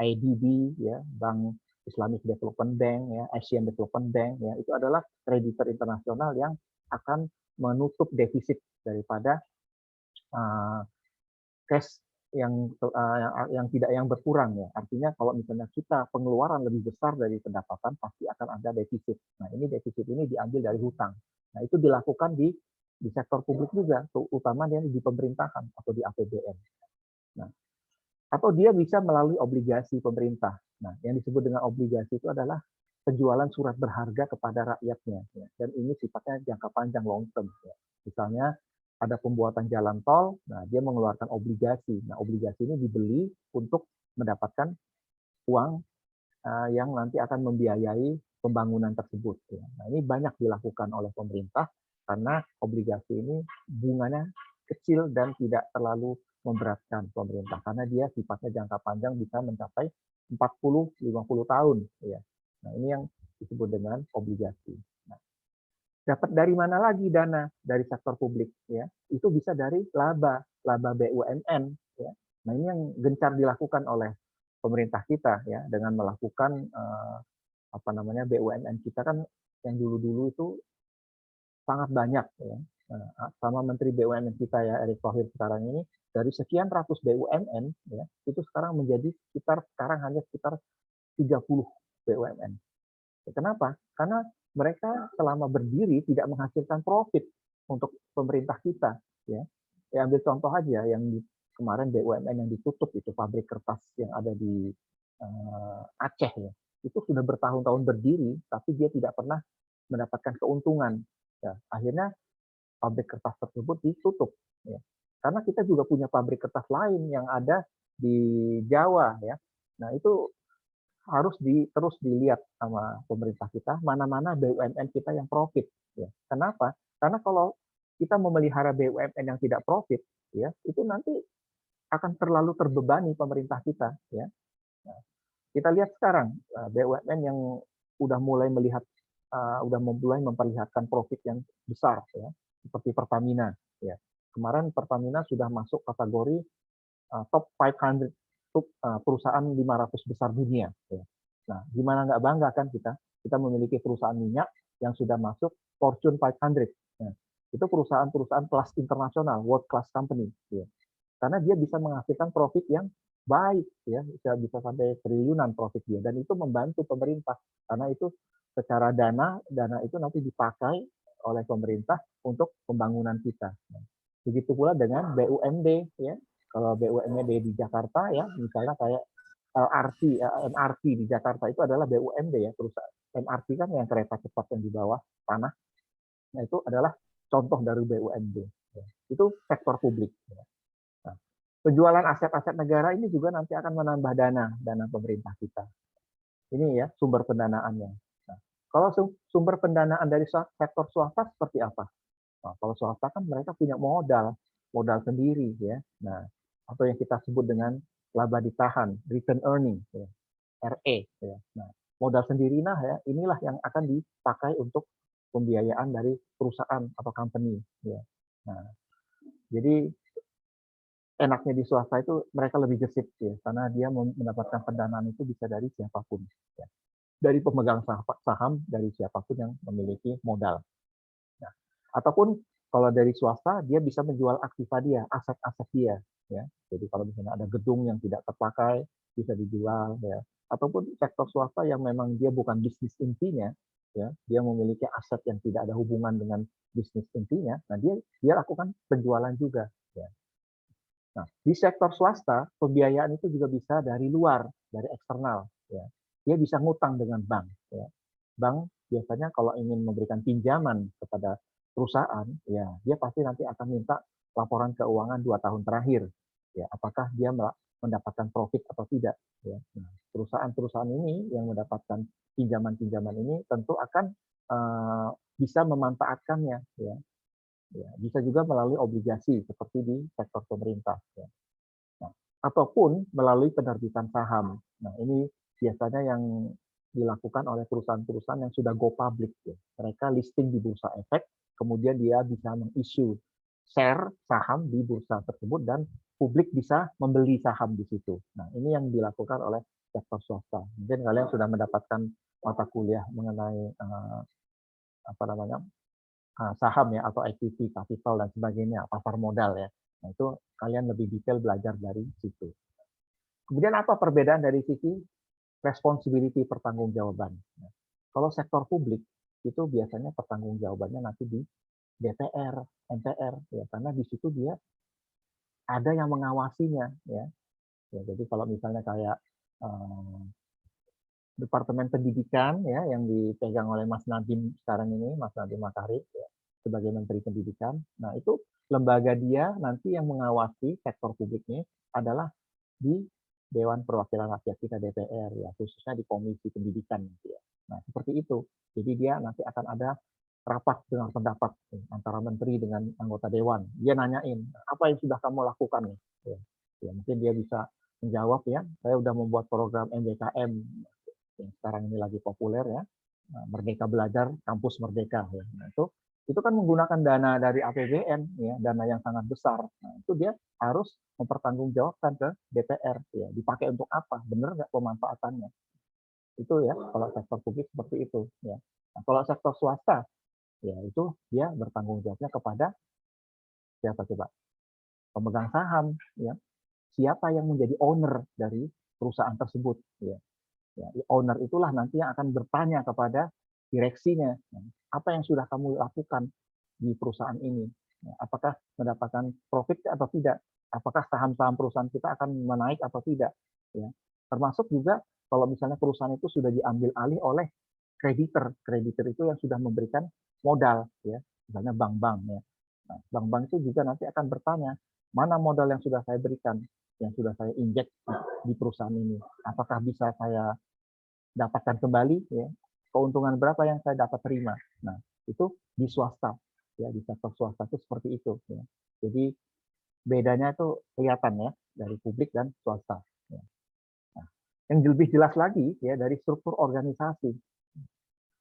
IDB ya, Bank Islamic Development Bank ya, Asian Development Bank ya, itu adalah kreditor internasional yang akan menutup defisit daripada cash yang berkurang ya. Artinya kalau misalnya kita pengeluaran lebih besar dari pendapatan pasti akan ada defisit. Nah, ini defisit ini diambil dari hutang. Nah, itu dilakukan di sektor publik juga, terutama di pemerintahan atau di APBN. Nah, atau dia bisa melalui obligasi pemerintah. Nah, yang disebut dengan obligasi itu adalah penjualan surat berharga kepada rakyatnya. Ya. Dan ini sifatnya jangka panjang, long term. Ya. Misalnya ada pembuatan jalan tol, nah dia mengeluarkan obligasi. Nah, obligasi ini dibeli untuk mendapatkan uang yang nanti akan membiayai pembangunan tersebut. Ya. Nah, ini banyak dilakukan oleh pemerintah karena obligasi ini bunganya kecil dan tidak terlalu memberatkan pemerintah karena dia sifatnya jangka panjang bisa mencapai 40-50 tahun. Ya. Nah, ini yang disebut dengan obligasi. Nah, dapat dari mana lagi dana dari sektor publik? Ya, itu bisa dari laba BUMN. Ya. Nah, ini yang gencar dilakukan oleh pemerintah kita ya dengan melakukan BUMN kita kan yang dulu-dulu itu sangat banyak ya. Sama Menteri BUMN kita ya Erick Thohir sekarang ini dari sekian ratus BUMN ya itu sekarang menjadi hanya sekitar 30 BUMN. Kenapa? Karena mereka selama berdiri tidak menghasilkan profit untuk pemerintah kita ya. Ya ambil contoh aja yang kemarin BUMN yang ditutup itu pabrik kertas yang ada di Aceh ya. Itu sudah bertahun-tahun berdiri tapi dia tidak pernah mendapatkan keuntungan. Ya, akhirnya pabrik kertas tersebut ditutup. Ya. Karena kita juga punya pabrik kertas lain yang ada di Jawa. Ya. Nah itu harus terus dilihat sama pemerintah kita, mana-mana BUMN kita yang profit. Ya. Kenapa? Karena kalau kita memelihara BUMN yang tidak profit, ya itu nanti akan terlalu terbebani pemerintah kita. Ya. Nah, kita lihat sekarang BUMN yang udah mulai memperlihatkan profit yang besar ya seperti Pertamina ya. Kemarin Pertamina sudah masuk kategori top 500 perusahaan 500 besar dunia ya. Nah, gimana nggak bangga kan kita memiliki perusahaan minyak yang sudah masuk Fortune 500 ya. Itu perusahaan-perusahaan kelas internasional, world class company ya. Karena dia bisa menghasilkan profit yang baik ya, bisa sampai triliunan profit dia dan itu membantu pemerintah karena itu secara dana itu nanti dipakai oleh pemerintah untuk pembangunan kita. Begitu pula dengan BUMD ya. Kalau BUMD di Jakarta ya, misalnya kayak MRT di Jakarta itu adalah BUMD ya, perusahaan MRT kan yang kereta cepat yang di bawah tanah. Nah, itu adalah contoh dari BUMD. Ya. Itu sektor publik. Ya. Nah, penjualan aset-aset negara ini juga nanti akan menambah dana pemerintah kita. Ini ya sumber pendanaannya. Nah, kalau sumber pendanaan dari sektor swasta seperti apa? Nah, kalau swasta kan mereka punya modal sendiri ya. Nah, atau yang kita sebut dengan laba ditahan, return earning, ya, RE. Ya. Nah, modal sendiri ya, inilah yang akan dipakai untuk pembiayaan dari perusahaan atau company. Ya. Nah, jadi enaknya di swasta itu mereka lebih gesit ya, karena dia mendapatkan pendanaan itu bisa dari siapapun. Ya. Dari pemegang saham, dari siapapun yang memiliki modal. Nah, ataupun kalau dari swasta, dia bisa menjual aktiva dia, aset-aset dia. Ya. Jadi kalau misalnya ada gedung yang tidak terpakai, bisa dijual. Ya. Ataupun sektor swasta yang memang dia bukan bisnis intinya, ya, dia memiliki aset yang tidak ada hubungan dengan bisnis intinya, nah dia lakukan penjualan juga. Ya. Nah, di sektor swasta, pembiayaan itu juga bisa dari luar, dari eksternal. Ya. Dia bisa ngutang dengan bank. Ya. Bank biasanya kalau ingin memberikan pinjaman kepada perusahaan, ya dia pasti nanti akan minta laporan keuangan 2 tahun terakhir. ya, apakah dia mendapatkan profit atau tidak. Ya. Nah, perusahaan-perusahaan ini yang mendapatkan pinjaman-pinjaman ini tentu akan bisa memanfaatkannya. Ya. Ya, bisa juga melalui obligasi seperti di sektor pemerintah. Ya. Nah, ataupun melalui penerbitan saham. Nah, ini biasanya yang dilakukan oleh perusahaan-perusahaan yang sudah go public. Ya. Mereka listing di bursa efek, kemudian dia bisa meng-issue share saham di bursa tersebut dan publik bisa membeli saham di situ. Nah, ini yang dilakukan oleh sektor swasta. Mungkin kalian sudah mendapatkan mata kuliah mengenai saham ya atau equity, capital dan sebagainya, pasar modal ya. Nah, itu kalian lebih detail belajar dari situ. Kemudian apa perbedaan dari sisi responsibility pertanggungjawaban? Nah, kalau sektor publik itu biasanya pertanggungjawabannya nanti di DPR, MPR ya, karena di situ dia ada yang mengawasinya ya. Ya, jadi kalau misalnya kayak Departemen Pendidikan ya yang dipegang oleh Mas Nadiem sekarang ini, Mas Nadiem Makarim ya, sebagai Menteri Pendidikan. Nah, itu lembaga dia nanti yang mengawasi sektor publiknya adalah di Dewan Perwakilan Rakyat kita DPR ya, khususnya di Komisi Pendidikan ya. Nah, seperti itu. Jadi dia nanti akan ada rapat dengan pendapat antara menteri dengan anggota dewan. Dia nanyain, apa yang sudah kamu lakukan nih? Ya, ya mungkin dia bisa menjawab ya, saya sudah membuat program MBKM yang sekarang ini lagi populer ya, Merdeka Belajar, Kampus Merdeka. Ya. Nah, itu kan menggunakan dana dari APBN, ya, dana yang sangat besar. Nah, itu dia harus mempertanggungjawabkan ke DPR, ya, dipakai untuk apa, benar nggak pemanfaatannya? Itu ya, kalau sektor publik seperti itu. Ya. Nah, kalau sektor swasta, ya itu dia bertanggung jawabnya kepada siapa coba? Pemegang saham, ya. Siapa yang menjadi owner dari perusahaan tersebut, ya. Ya, owner itulah nanti yang akan bertanya kepada direksinya, apa yang sudah kamu lakukan di perusahaan ini? Apakah mendapatkan profit atau tidak? Apakah saham-saham perusahaan kita akan menaik atau tidak? Ya. Termasuk juga kalau misalnya perusahaan itu sudah diambil alih oleh kreditor itu yang sudah memberikan modal, ya, misalnya bank-bank. Ya. Nah, bank-bank itu juga nanti akan bertanya, mana modal yang sudah saya berikan, yang sudah saya injek di perusahaan ini, apakah bisa saya dapatkan kembali, ya, keuntungan berapa yang saya dapat terima. Nah, itu di swasta, ya, di sektor swasta itu seperti itu. Ya. Jadi bedanya itu kelihatan ya dari publik dan swasta. Ya. Nah, yang lebih jelas lagi ya dari struktur organisasi.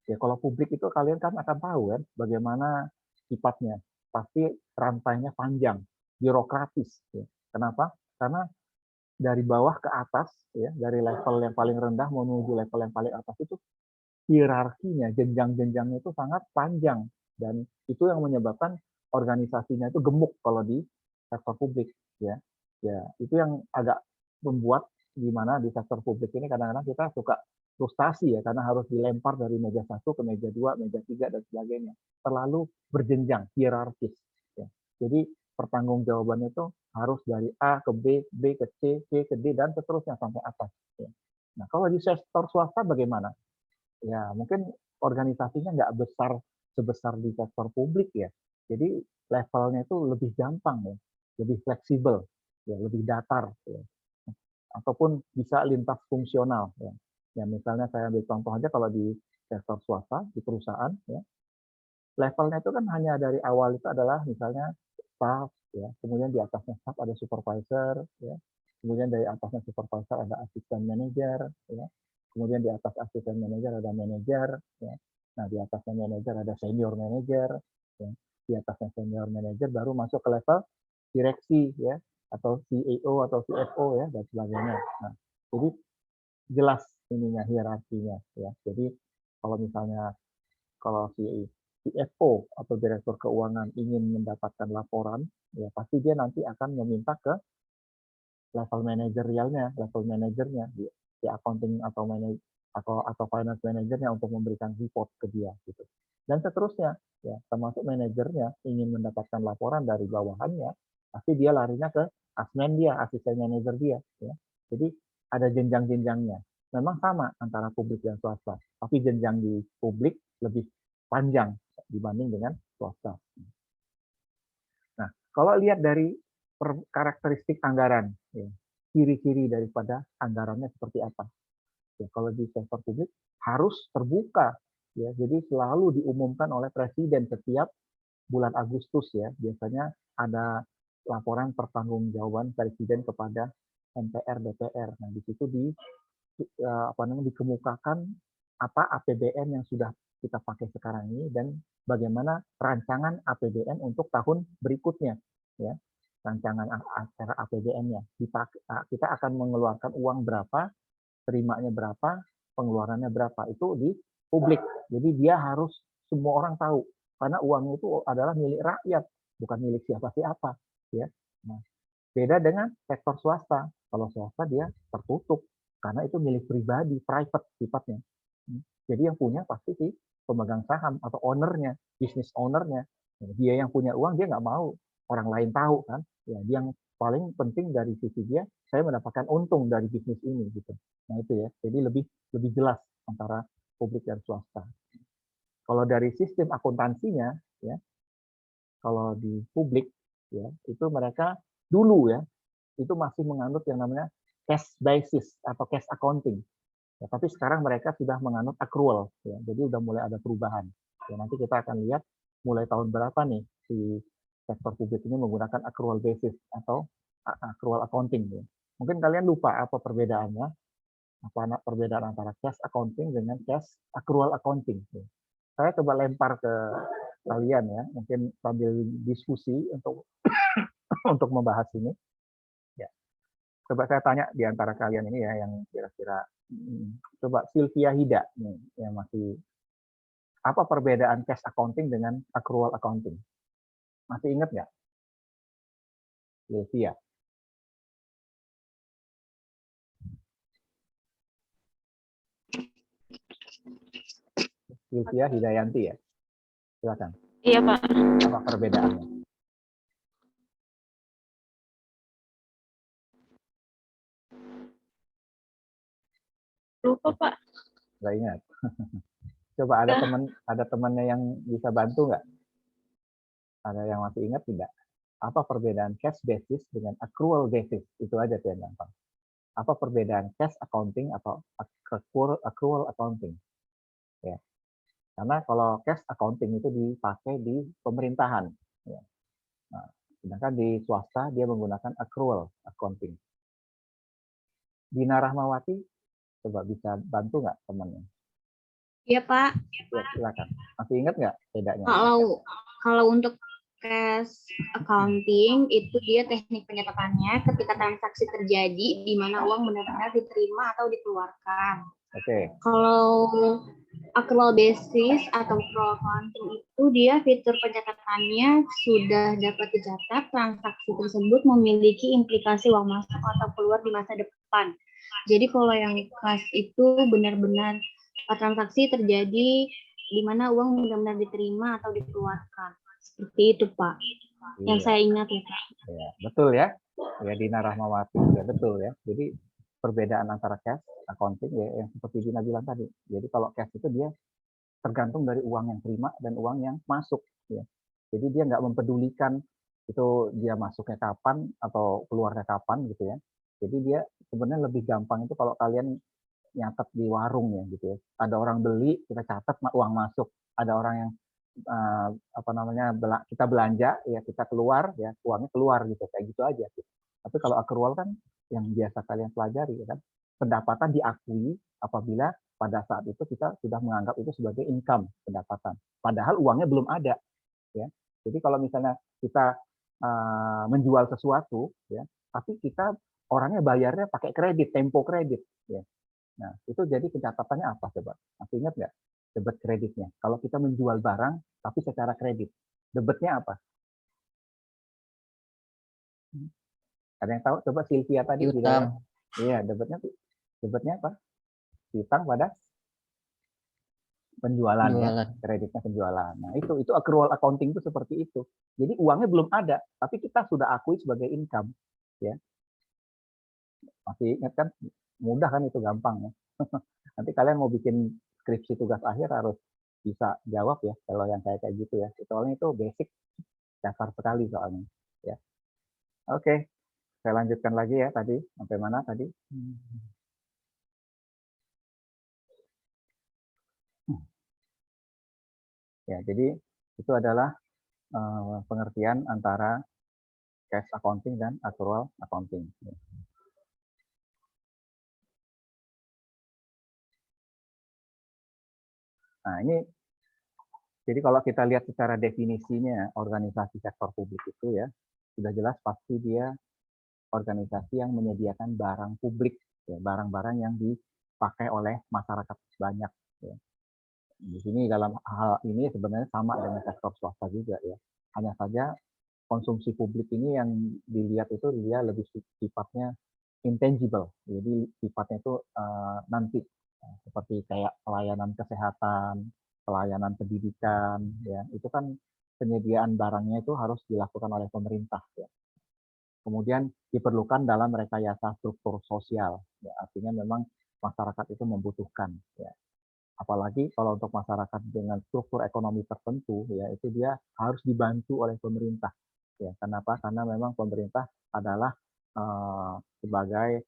Ya, kalau publik itu kalian kan akan tahu kan bagaimana sifatnya. Pasti rantainya panjang, birokratis. Ya. Kenapa? Karena dari bawah ke atas, ya, dari level yang paling rendah menuju level yang paling atas itu hierarkinya, jenjang-jenjangnya itu sangat panjang dan itu yang menyebabkan organisasinya itu gemuk kalau di sektor publik, ya. Ya, itu yang agak membuat di mana di sektor publik ini kadang-kadang kita suka frustasi ya karena harus dilempar dari meja 1 ke meja 2, meja 3 dan sebagainya. Terlalu berjenjang, hierarkis, ya. Jadi pertanggungjawabannya itu harus dari A ke B, B ke C, C ke D, dan seterusnya sampai atas. Ya. Nah, kalau di sektor swasta bagaimana? Ya, mungkin organisasinya nggak besar sebesar di sektor publik ya. Jadi levelnya itu lebih gampang ya, lebih fleksibel, ya, lebih datar. Ya. Ataupun bisa lintas fungsional. Ya. Ya, misalnya saya ambil contoh aja kalau di sektor swasta, di perusahaan, ya, levelnya itu kan hanya dari awal itu adalah misalnya staff, ya, kemudian di atasnya staff ada supervisor, ya, kemudian dari atasnya supervisor ada asisten manajer, ya, kemudian di atas asisten manajer ada manajer, ya, nah di atasnya manajer ada senior manajer, ya, di atasnya senior manajer baru masuk ke level direksi, ya, atau CEO atau CFO, ya, dan sebagainya. Nah, jadi jelas ininya hierarkinya, ya. Jadi kalau misalnya kalau si CFO atau direktur keuangan ingin mendapatkan laporan, ya pasti dia nanti akan meminta ke level manajerialnya, level manajernya, di accounting atau finance manajernya untuk memberikan report ke dia, gitu. Dan seterusnya, ya termasuk manajernya ingin mendapatkan laporan dari bawahannya, pasti dia larinya ke asmen dia, asisten manajer dia, ya. Jadi ada jenjang-jenjangnya. Memang sama antara publik dan swasta, tapi jenjang di publik lebih panjang dibanding dengan swasta. Nah, kalau lihat dari karakteristik anggaran, ya. Ciri-ciri daripada anggarannya seperti apa. Ya, kalau di sektor publik harus terbuka, ya. Jadi selalu diumumkan oleh presiden setiap bulan Agustus, ya. Biasanya ada laporan pertanggungjawaban presiden kepada MPR, DPR. Nah, di situ dikemukakan apa APBN yang sudah kita pakai sekarang ini dan bagaimana rancangan APBN untuk tahun berikutnya, ya. Rancangan acara APBN-nya. Kita akan mengeluarkan uang berapa, terimanya berapa, pengeluarannya berapa. Itu di publik. Jadi dia harus semua orang tahu. Karena uang itu adalah milik rakyat, bukan milik siapa-siapa. Ya. Nah, beda dengan sektor swasta. Kalau swasta dia tertutup. Karena itu milik pribadi, private sifatnya. Jadi yang punya pasti si pemegang saham atau ownernya, bisnis ownernya. Dia yang punya uang, dia nggak mau orang lain tahu kan. Ya, yang paling penting dari sisi dia, saya mendapatkan untung dari bisnis ini gitu. Nah itu ya, jadi lebih jelas antara publik dan swasta. Kalau dari sistem akuntansinya, ya, kalau di publik, ya, itu mereka dulu ya, itu masih menganut yang namanya cash basis atau cash accounting. Ya, tapi sekarang mereka sudah menganut accrual, ya, jadi udah mulai ada perubahan. Ya, nanti kita akan lihat mulai tahun berapa nih si sektor publik ini menggunakan accrual basis atau accrual accounting. Ya. Mungkin kalian lupa apa perbedaannya, apa perbedaan antara cash accounting dengan cash accrual accounting. Ya. Saya coba lempar ke kalian ya, mungkin sambil diskusi untuk untuk membahas ini. Ya. Coba saya tanya di antara kalian ini ya, yang kira-kira coba Sylvia Hida nih, yang masih apa perbedaan cash accounting dengan accrual accounting? Masih ingat nggak? Sylvia. Sylvia Hidayanti ya. Silakan. Iya, Pak. Apa perbedaannya? Lupa, Pak. Nggak ingat. Coba ada temannya yang bisa bantu nggak? Ada yang masih ingat tidak? Apa perbedaan cash basis dengan accrual basis? Itu aja yang gampang. Apa perbedaan cash accounting atau accrual accounting? Ya. Karena kalau cash accounting itu dipakai di pemerintahan. Ya. Nah, sedangkan di swasta dia menggunakan accrual accounting. Dina Rahmawati, coba bisa bantu nggak temannya? Iya, Pak. Ya, silakan. Masih ingat nggak bedanya? Kalau untuk cash accounting itu dia teknik penyatatannya ketika transaksi terjadi di mana uang benar-benar diterima atau dikeluarkan. Oke. Kalau accrual basis atau accrual accounting itu dia fitur pencatatannya sudah dapat dicatat transaksi tersebut memiliki implikasi uang masuk atau keluar di masa depan. Jadi kalau yang cash itu benar-benar transaksi terjadi di mana uang benar-benar diterima atau dikeluarkan. Seperti itu, Pak. Yang saya ingat ya, Pak. Ya, betul ya. Ya, Dina Rahmawati ya, betul ya. Jadi perbedaan antara cash accounting ya yang seperti Dina bilang tadi. Jadi kalau cash itu dia tergantung dari uang yang terima dan uang yang masuk ya. Jadi dia nggak mempedulikan itu dia masuknya kapan atau keluarnya kapan gitu ya. Jadi dia sebenarnya lebih gampang itu kalau kalian nyatet di warung ya gitu ya. Ada orang beli, kita catat uang masuk. Ada orang yang kita belanja ya, kita keluar ya, uangnya keluar gitu, kayak gitu aja gitu. Tapi kalau accrual kan yang biasa kalian pelajari ya kan, pendapatan diakui apabila pada saat itu kita sudah menganggap itu sebagai income, pendapatan. Padahal uangnya belum ada ya. Jadi kalau misalnya kita menjual sesuatu ya, tapi kita orangnya bayarnya pakai kredit, tempo kredit ya. Nah, itu jadi pencatatannya apa coba? Masih ingat nggak debit kreditnya? Kalau kita menjual barang tapi secara kredit, debitnya apa? Ada yang tahu? Coba Sylvia tadi. Piutang. Iya, debitnya apa? Piutang pada penjualan ya, kreditnya penjualan. Nah, itu accrual accounting itu seperti itu. Jadi uangnya belum ada, tapi kita sudah akui sebagai income, ya. Masih ingat kan? Mudah kan itu, gampang ya. Nanti kalian mau bikin skripsi tugas akhir harus bisa jawab ya kalau yang kayak gitu ya. Soalnya itu basic, dasar sekali soalnya ya. Oke, saya lanjutkan lagi ya tadi. Sampai mana tadi? Ya, jadi itu adalah pengertian antara cash accounting dan accrual accounting. Nah, ini jadi kalau kita lihat secara definisinya organisasi sektor publik itu ya, sudah jelas pasti dia organisasi yang menyediakan barang publik, ya, barang-barang yang dipakai oleh masyarakat banyak. Ya. Di sini dalam hal ini sebenarnya sama dengan sektor swasta juga ya. Hanya saja konsumsi publik ini yang dilihat itu dia lebih sifatnya intangible, jadi sifatnya itu nanti seperti kayak pelayanan kesehatan, pelayanan pendidikan, ya itu kan penyediaan barangnya itu harus dilakukan oleh pemerintah. Ya. Kemudian diperlukan dalam rekayasa struktur sosial, ya, artinya memang masyarakat itu membutuhkan. Ya. Apalagi kalau untuk masyarakat dengan struktur ekonomi tertentu, ya itu dia harus dibantu oleh pemerintah. Ya, kenapa? Karena memang pemerintah adalah sebagai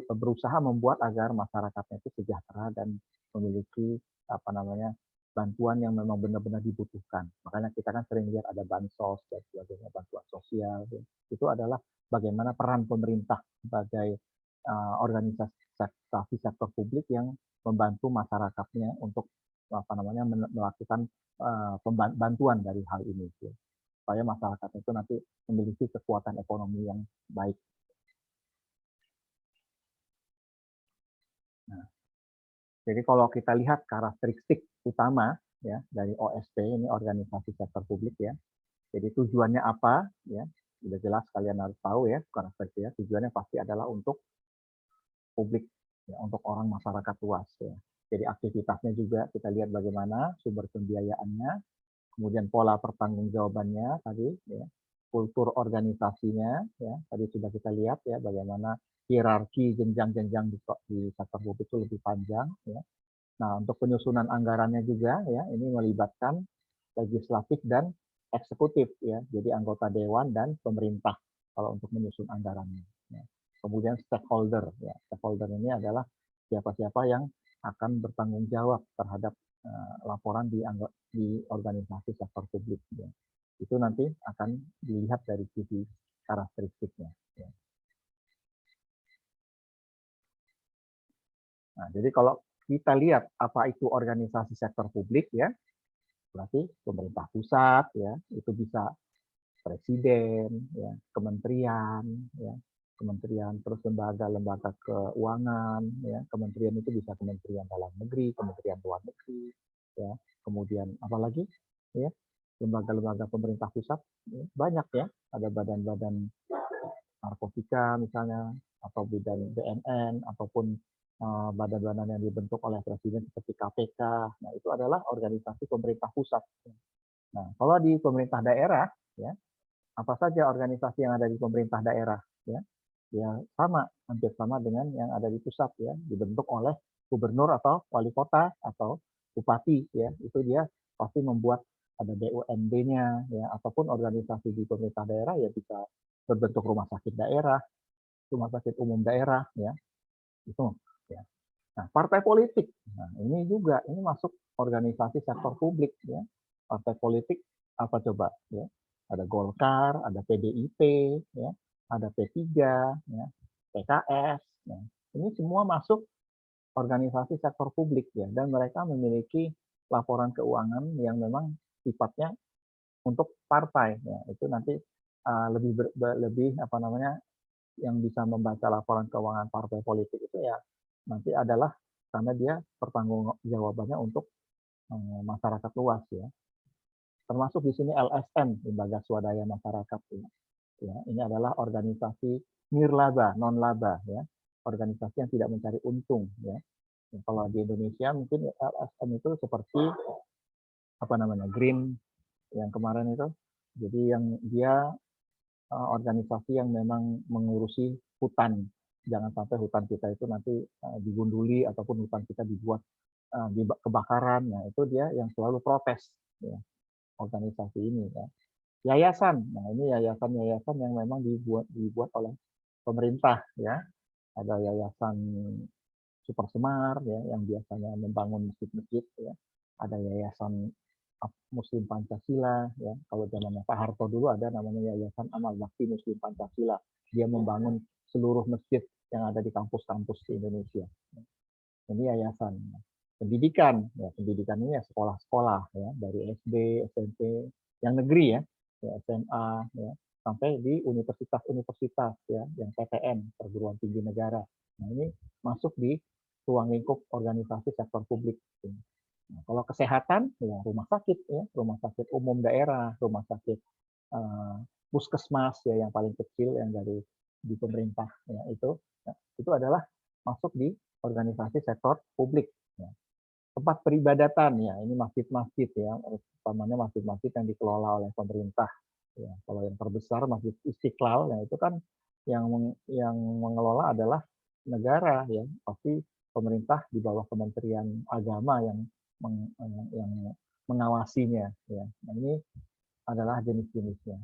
berusaha membuat agar masyarakatnya itu sejahtera dan memiliki bantuan yang memang benar-benar dibutuhkan. Makanya kita kan sering lihat ada bansos dan sebagainya, bantuan sosial. Ya. Itu adalah bagaimana peran pemerintah sebagai organisasi sektor publik yang membantu masyarakatnya untuk melakukan bantuan dari hal ini. Ya. Supaya masyarakat itu nanti memiliki kekuatan ekonomi yang baik. Nah, jadi kalau kita lihat karakteristik utama ya dari OSP ini organisasi sektor publik ya. Jadi tujuannya apa ya? Sudah jelas kalian harus tahu ya karakteristiknya. Tujuannya pasti adalah untuk publik ya, untuk orang masyarakat luas ya. Jadi aktivitasnya juga kita lihat bagaimana sumber pembiayaannya, kemudian pola pertanggungjawabannya tadi ya, kultur organisasinya ya, tadi sudah kita lihat ya bagaimana hierarki jenjang-jenjang di sektor publik itu lebih panjang ya. Nah, untuk penyusunan anggarannya juga ya, ini melibatkan legislatif dan eksekutif ya. Jadi anggota dewan dan pemerintah kalau untuk menyusun anggarannya. Ya. Kemudian stakeholder ya. Stakeholder ini adalah siapa-siapa yang akan bertanggung jawab terhadap laporan di organisasi sektor publik ya. Itu nanti akan dilihat dari sisi karakteristiknya ya. Nah, jadi kalau kita lihat apa itu organisasi sektor publik ya, berarti pemerintah pusat ya, itu bisa presiden ya, kementerian ya, kementerian terus lembaga-lembaga keuangan ya, kementerian itu bisa kementerian dalam negeri, kementerian luar negeri ya, kemudian apalagi ya, lembaga-lembaga pemerintah pusat ya, banyak ya, ada badan-badan narkotika misalnya atau badan BNN ataupun badan-badan yang dibentuk oleh presiden seperti KPK. Nah, itu adalah organisasi pemerintah pusat. Nah, kalau di pemerintah daerah, ya, apa saja organisasi yang ada di pemerintah daerah, ya, ya sama, hampir sama dengan yang ada di pusat, ya, dibentuk oleh gubernur atau wali kota atau bupati, ya, itu dia pasti membuat ada BUMD-nya, ya, ataupun organisasi di pemerintah daerah, ya bisa berbentuk rumah sakit daerah, rumah sakit umum daerah, ya, itu. Ya. Nah, partai politik, nah ini juga ini masuk organisasi sektor publik ya. Partai politik apa coba ya? Ada Golkar, ada PDIP, ya, ada P3, ya, PKS. Ya. Ini semua masuk organisasi sektor publik ya, dan mereka memiliki laporan keuangan yang memang sifatnya untuk partai. Ya. Itu nanti lebih apa namanya yang bisa membaca laporan keuangan partai politik itu ya nanti adalah karena dia pertanggungjawabannya untuk masyarakat luas ya. Termasuk di sini LSM, Lembaga Swadaya Masyarakat ya. Ya, ini adalah organisasi nirlaba, non laba ya. Organisasi yang tidak mencari untung ya. Kalau di Indonesia mungkin LSM itu seperti apa namanya? Green yang kemarin itu. Jadi yang dia organisasi yang memang mengurusi hutan. Jangan sampai hutan kita itu nanti digunduli ataupun hutan kita dibuat kebakaran. Nah, itu dia yang selalu protes ya, organisasi ini ya. Yayasan. Nah, ini yayasan-yayasan yang memang dibuat oleh pemerintah ya. Ada yayasan Super Semar ya yang biasanya membangun masjid-masjid ya. Ada yayasan Muslim Pancasila ya. Kalau zamannya Pak Harto dulu ada namanya Yayasan Amal Bakti Muslim Pancasila. Dia membangun seluruh masjid yang ada di kampus-kampus di Indonesia. Ini yayasan. Pendidikan, ya pendidikan ini ya sekolah-sekolah ya dari SD, SMP, yang negeri ya, SMA ya, sampai di universitas-universitas ya, yang PTN, perguruan tinggi negara. Nah, ini masuk di ruang lingkup organisasi sektor publik. Nah, kalau kesehatan ya rumah sakit ya, rumah sakit umum daerah, rumah sakit puskesmas ya yang paling kecil yang dari di pemerintah ya itu adalah masuk di organisasi sektor publik. Ya. Tempat peribadatan ya ini masjid-masjid ya, utamanya masjid-masjid yang dikelola oleh pemerintah. Ya, kalau yang terbesar Masjid Istiqlal, ya itu kan yang mengelola adalah negara ya, pasti pemerintah di bawah Kementerian Agama yang mengawasinya. Ya. Nah, ini adalah jenis-jenisnya.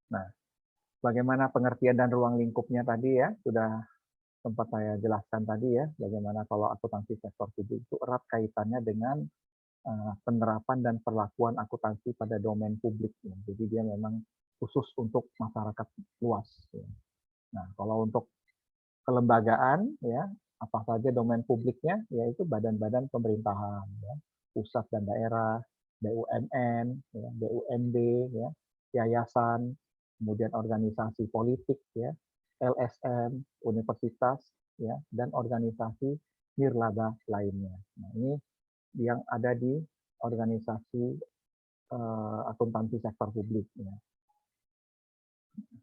Nah, bagaimana pengertian dan ruang lingkupnya tadi ya, sudah sempat saya jelaskan tadi ya, bagaimana kalau akuntansi sektor publik itu erat kaitannya dengan penerapan dan perlakuan akuntansi pada domain publik. Ya. Jadi dia memang khusus untuk masyarakat luas. Ya. Nah, kalau untuk kelembagaan, ya apa saja domain publiknya, yaitu badan-badan pemerintahan, ya, pusat dan daerah, BUMN, ya, BUMD, ya, yayasan, kemudian organisasi politik, ya, LSM, universitas, ya, dan organisasi nirlaba lainnya. Nah, ini yang ada di organisasi akuntansi sektor publik, ya.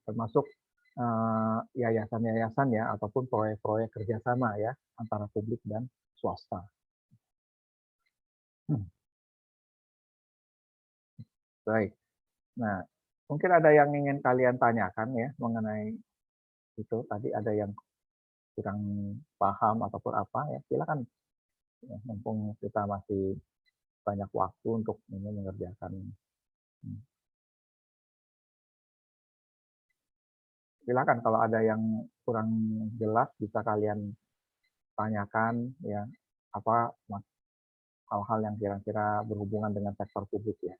Termasuk yayasan-yayasan ya ataupun proyek-proyek kerjasama ya antara publik dan swasta. Baik. Nah, mungkin ada yang ingin kalian tanyakan ya mengenai itu tadi, ada yang kurang paham ataupun apa ya, silakan. Ya, mumpung kita masih banyak waktu untuk ini mengerjakan. Silakan kalau ada yang kurang jelas bisa kalian tanyakan ya, apa hal-hal yang kira-kira berhubungan dengan sektor publik ya.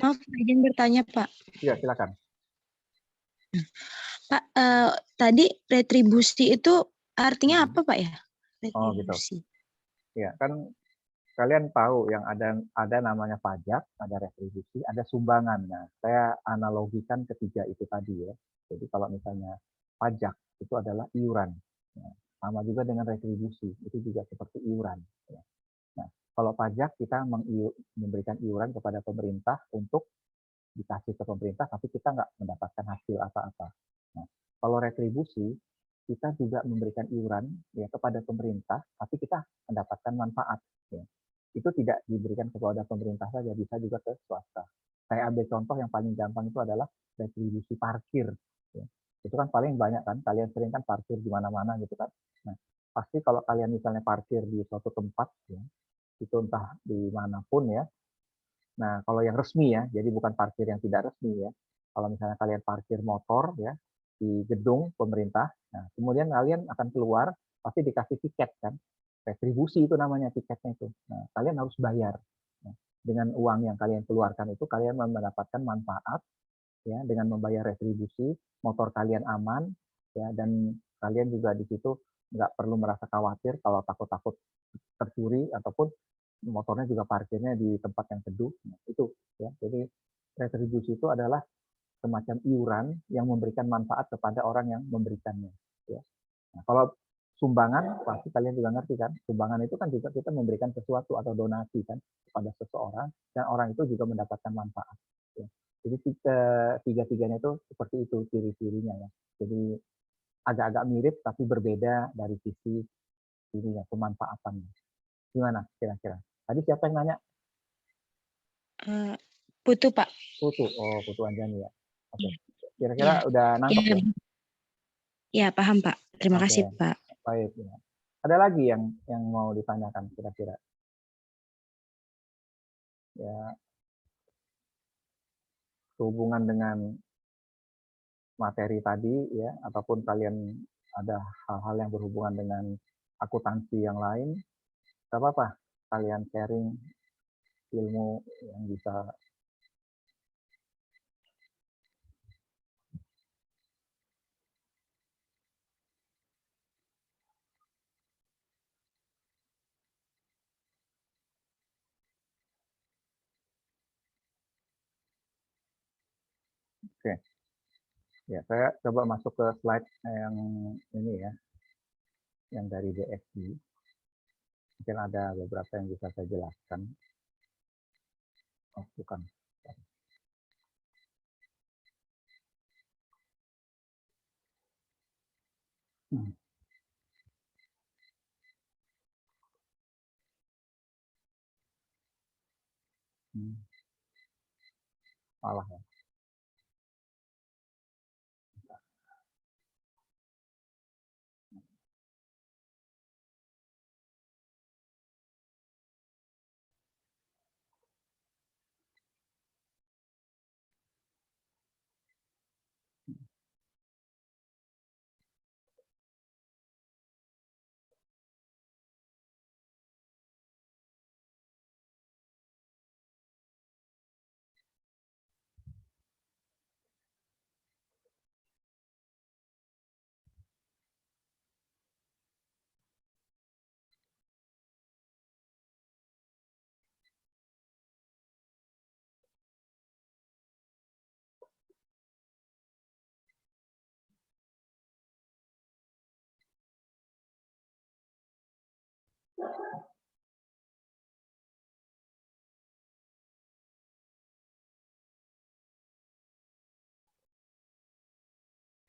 Maaf, izin bertanya, Pak. Iya, silakan. Pak, tadi retribusi itu artinya apa, Pak ya? Retribusi. Oh, gitu. Ya, kan kalian tahu yang ada namanya pajak, ada retribusi, ada sumbangan. Nah, saya analogikan ketiga itu tadi ya. Jadi kalau misalnya pajak itu adalah iuran. Ya, sama juga dengan retribusi, itu juga seperti iuran. Ya. Nah, kalau pajak kita memberikan iuran kepada pemerintah untuk dikasih ke pemerintah, tapi kita nggak mendapatkan hasil apa-apa. Nah, kalau retribusi, kita juga memberikan iuran ya kepada pemerintah, tapi kita mendapatkan manfaat. Ya. Itu tidak diberikan kepada pemerintah saja, bisa juga ke swasta. Saya ambil contoh yang paling gampang itu adalah retribusi parkir. Ya. Itu kan paling banyak kan, kalian sering kan parkir di mana-mana gitu kan. Nah, pasti kalau kalian misalnya parkir di suatu tempat, ya, itu entah dimanapun ya. Nah, kalau yang resmi ya, jadi bukan parkir yang tidak resmi ya. Kalau misalnya kalian parkir motor ya di gedung pemerintah, nah kemudian kalian akan keluar, pasti dikasih tiket kan. Retribusi itu namanya tiketnya itu. Nah, kalian harus bayar. Nah, dengan uang yang kalian keluarkan itu kalian mendapatkan manfaat ya dengan membayar retribusi, motor kalian aman ya, dan kalian juga di situ nggak perlu merasa khawatir kalau takut-takut tercuri ataupun motornya juga parkirnya di tempat yang teduh. Nah, itu ya. Jadi retribusi itu adalah semacam iuran yang memberikan manfaat kepada orang yang memberikannya. Ya. Nah, kalau sumbangan pasti kalian juga ngerti kan. Sumbangan itu kan juga kita memberikan sesuatu atau donasi kan kepada seseorang dan orang itu juga mendapatkan manfaat. Ya. Jadi tiga-tiganya itu seperti itu ciri-cirinya ya. Jadi agak-agak mirip tapi berbeda dari sisi ini ya, pemanfaatannya. Gimana kira-kira? Tadi siapa yang nanya? Putu, Pak. Putu. Oh, Putu Anjani ya. Oke. Kira-kira udah nangkep ya? Ya, paham, Pak. Terima Oke, kasih, Pak. baik. Ya. Ada lagi yang mau ditanyakan kira-kira? Ya, sehubungan dengan materi tadi ya, ataupun kalian ada hal-hal yang berhubungan dengan akuntansi yang lain, nggak apa-apa kalian sharing ilmu yang bisa. Oke, ya saya coba masuk ke slide yang ini ya, yang dari DSI. Mungkin ada beberapa yang bisa saya jelaskan. Oh, bukan. Hmm. Salah ya.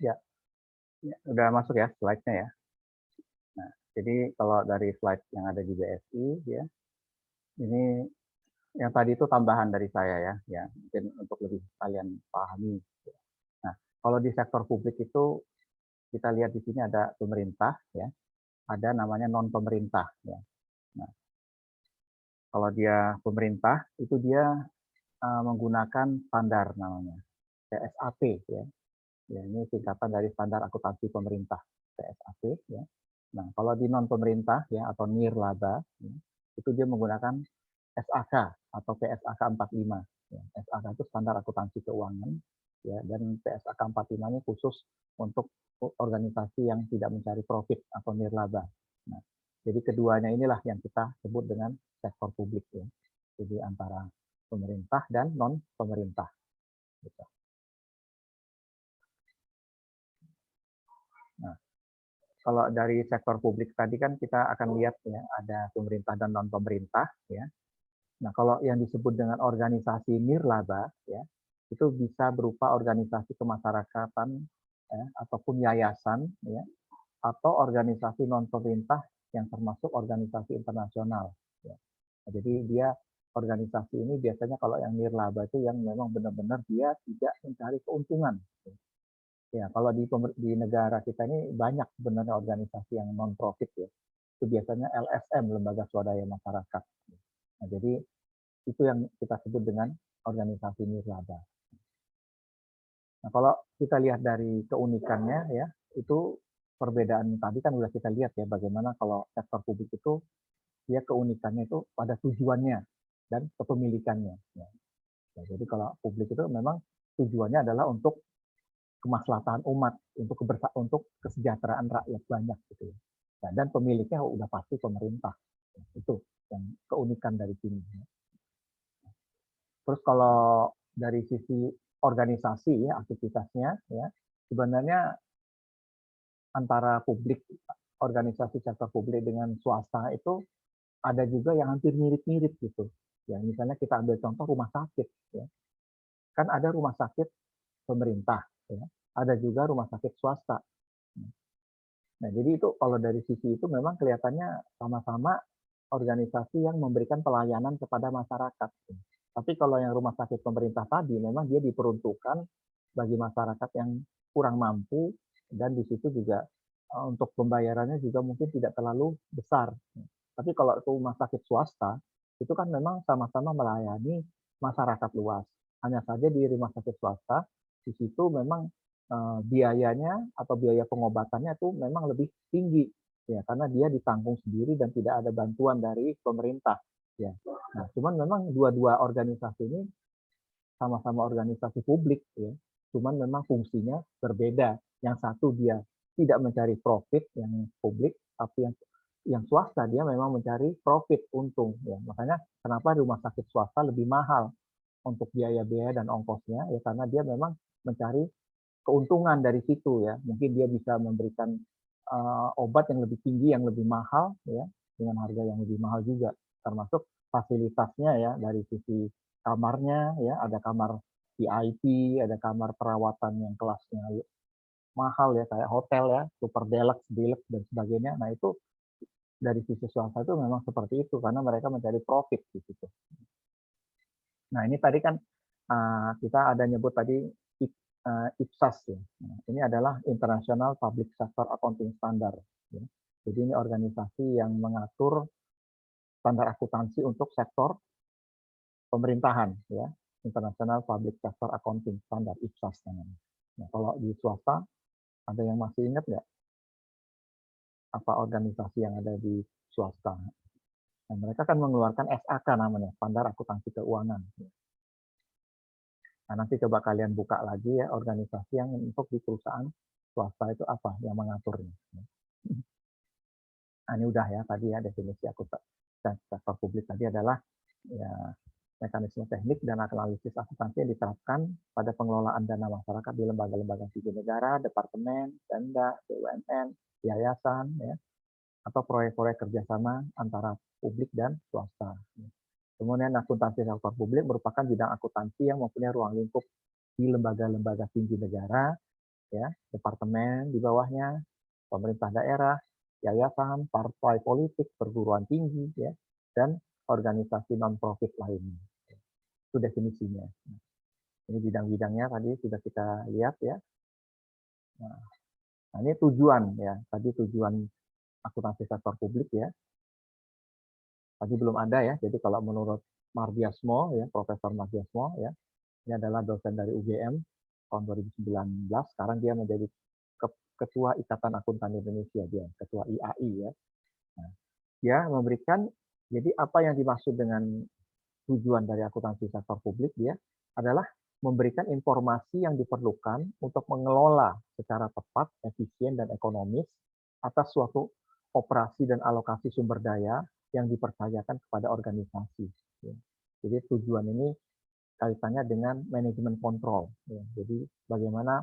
Ya, ya, udah masuk ya slide-nya ya. Nah, jadi kalau dari slide yang ada di BSI ya, ini yang tadi itu tambahan dari saya ya, mungkin untuk lebih kalian pahami. Nah, kalau di sektor publik itu kita lihat di sini ada pemerintah ya, ada namanya non pemerintah ya. Nah, kalau dia pemerintah itu dia menggunakan standar namanya PSAP ya. Ya, ini singkatan dari standar akuntansi pemerintah PSAP ya. Nah, kalau di non pemerintah ya atau nirlaba ya, itu dia menggunakan SAK atau PSAK 45 ya. SAK itu standar akuntansi keuangan ya, dan PSAK 45 ini khusus untuk organisasi yang tidak mencari profit atau nirlaba. Nah, jadi keduanya inilah yang kita sebut dengan sektor publik ya. Jadi antara pemerintah dan non pemerintah. Gitu. Nah, kalau dari sektor publik tadi kan kita akan lihat ya ada pemerintah dan non pemerintah ya. Nah, kalau yang disebut dengan organisasi nirlaba ya, itu bisa berupa organisasi kemasyarakatan ya, ataupun yayasan ya, atau organisasi non pemerintah yang termasuk organisasi internasional ya. Nah, jadi dia organisasi ini biasanya kalau yang nirlaba itu yang memang benar-benar dia tidak mencari keuntungan. Ya, kalau di negara kita ini banyak sebenarnya organisasi yang non profit ya. Itu biasanya LSM, lembaga swadaya masyarakat. Nah, jadi itu yang kita sebut dengan organisasi nirlaba. Nah, kalau kita lihat dari keunikannya ya, itu perbedaan tadi kan sudah kita lihat ya bagaimana kalau sektor publik itu dia keunikannya itu pada tujuannya dan kepemilikannya. Ya. Nah, jadi kalau publik itu memang tujuannya adalah untuk kemaslahatan umat, untuk kesejahteraan rakyat banyak gitu ya. Nah, dan pemiliknya udah pasti pemerintah. Itu yang keunikan dari sini. Terus kalau dari sisi organisasi ya aktivitasnya ya sebenarnya antara publik organisasi sektor publik dengan swasta itu ada juga yang hampir mirip-mirip gitu. Ya misalnya kita ambil contoh rumah sakit ya. Kan ada rumah sakit pemerintah ya. Ada juga rumah sakit swasta. Nah, jadi itu kalau dari sisi itu memang kelihatannya sama-sama organisasi yang memberikan pelayanan kepada masyarakat. Tapi kalau yang rumah sakit pemerintah tadi memang dia diperuntukkan bagi masyarakat yang kurang mampu dan di situ juga untuk pembayarannya juga mungkin tidak terlalu besar. Tapi kalau itu rumah sakit swasta, itu kan memang sama-sama melayani masyarakat luas. Hanya saja di rumah sakit swasta, di situ memang biayanya atau biaya pengobatannya itu memang lebih tinggi, ya, karena dia ditanggung sendiri dan tidak ada bantuan dari pemerintah. Ya. Nah, cuman memang dua-dua organisasi ini sama-sama organisasi publik, ya. Cuman memang fungsinya berbeda. Yang satu dia tidak mencari profit yang publik, tapi yang swasta dia memang mencari profit, untung. Ya. Makanya kenapa rumah sakit swasta lebih mahal untuk biaya-biaya dan ongkosnya, ya karena dia memang mencari keuntungan dari situ, ya. Mungkin dia bisa memberikan obat yang lebih tinggi, yang lebih mahal, ya, dengan harga yang lebih mahal juga, termasuk fasilitasnya, ya, dari sisi kamarnya, ya, ada kamar VIP, ada kamar perawatan yang kelasnya mahal, ya, kayak hotel, ya, super deluxe, deluxe dan sebagainya. Nah, itu dari sisi swasta itu memang seperti itu karena mereka mencari profit di situ. Nah, ini tadi kan kita ada nyebut tadi IPSAS, ya. Nah, ini adalah International Public Sector Accounting Standard. Ya. Jadi ini organisasi yang mengatur standar akuntansi untuk sektor pemerintahan, ya. International Public Sector Accounting Standard IPSAS namanya. Nah, kalau di swasta ada yang masih ingat nggak apa organisasi yang ada di swasta? Nah, mereka kan mengeluarkan SAK namanya, Standar Akuntansi Keuangan. Nah, nanti coba kalian buka lagi, ya, organisasi yang untuk di perusahaan swasta itu apa yang mengaturnya. Nah, ini udah, ya, tadi, ya, definisi sektor publik tadi adalah, ya, mekanisme teknik dan analisis akuntansi yang diterapkan pada pengelolaan dana masyarakat di lembaga-lembaga tinggi negara, departemen, Pemda, BUMN, yayasan, ya, atau proyek-proyek kerjasama antara publik dan swasta. Kemudian akuntansi sektor publik merupakan bidang akuntansi yang mempunyai ruang lingkup di lembaga-lembaga tinggi negara, ya, departemen di bawahnya, pemerintah daerah, yayasan, partai politik, perguruan tinggi, ya, dan organisasi non-profit lainnya. Itu definisinya. Ini bidang-bidangnya tadi sudah kita lihat, ya. Nah, ini tujuan, ya. Tadi tujuan akuntansi sektor publik, ya. Tadi belum ada, ya. Jadi kalau menurut Mardiasmo, ya, Profesor Mardiasmo, ya, ini adalah dosen dari UGM tahun 2019. Sekarang dia menjadi Ketua Ikatan Akuntan Indonesia, dia Ketua IAI, ya. Nah, dia memberikan, jadi apa yang dimaksud dengan tujuan dari akuntansi sektor publik, dia adalah memberikan informasi yang diperlukan untuk mengelola secara tepat, efisien, dan ekonomis atas suatu operasi dan alokasi sumber daya yang dipercayakan kepada organisasi. Ya. Jadi tujuan ini kaitannya dengan manajemen kontrol. Ya. Jadi bagaimana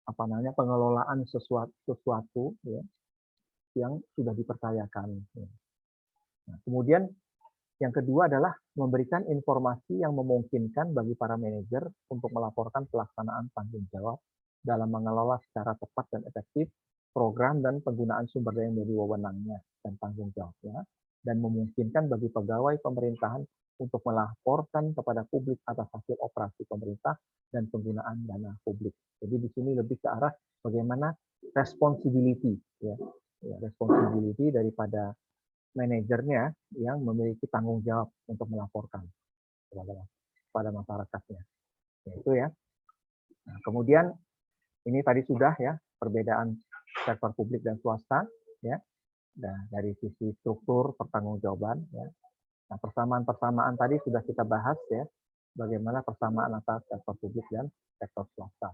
pengelolaan sesuatu, ya, yang sudah dipercayakan. Ya. Nah, kemudian yang kedua adalah memberikan informasi yang memungkinkan bagi para manajer untuk melaporkan pelaksanaan tanggung jawab dalam mengelola secara tepat dan efektif program dan penggunaan sumber daya yang menjadi wewenangnya dan tanggung jawabnya, dan memungkinkan bagi pegawai pemerintahan untuk melaporkan kepada publik atas hasil operasi pemerintah dan penggunaan dana publik. Jadi di sini lebih ke arah bagaimana responsibility, ya, responsibility daripada manajernya yang memiliki tanggung jawab untuk melaporkan kepada masyarakatnya. Itu, ya. Nah, kemudian ini tadi sudah, ya, perbedaan sektor publik dan swasta, ya. Nah, dari sisi struktur pertanggungjawaban, ya. Nah, persamaan-persamaan tadi sudah kita bahas, ya, bagaimana persamaan antara sektor publik dan sektor swasta.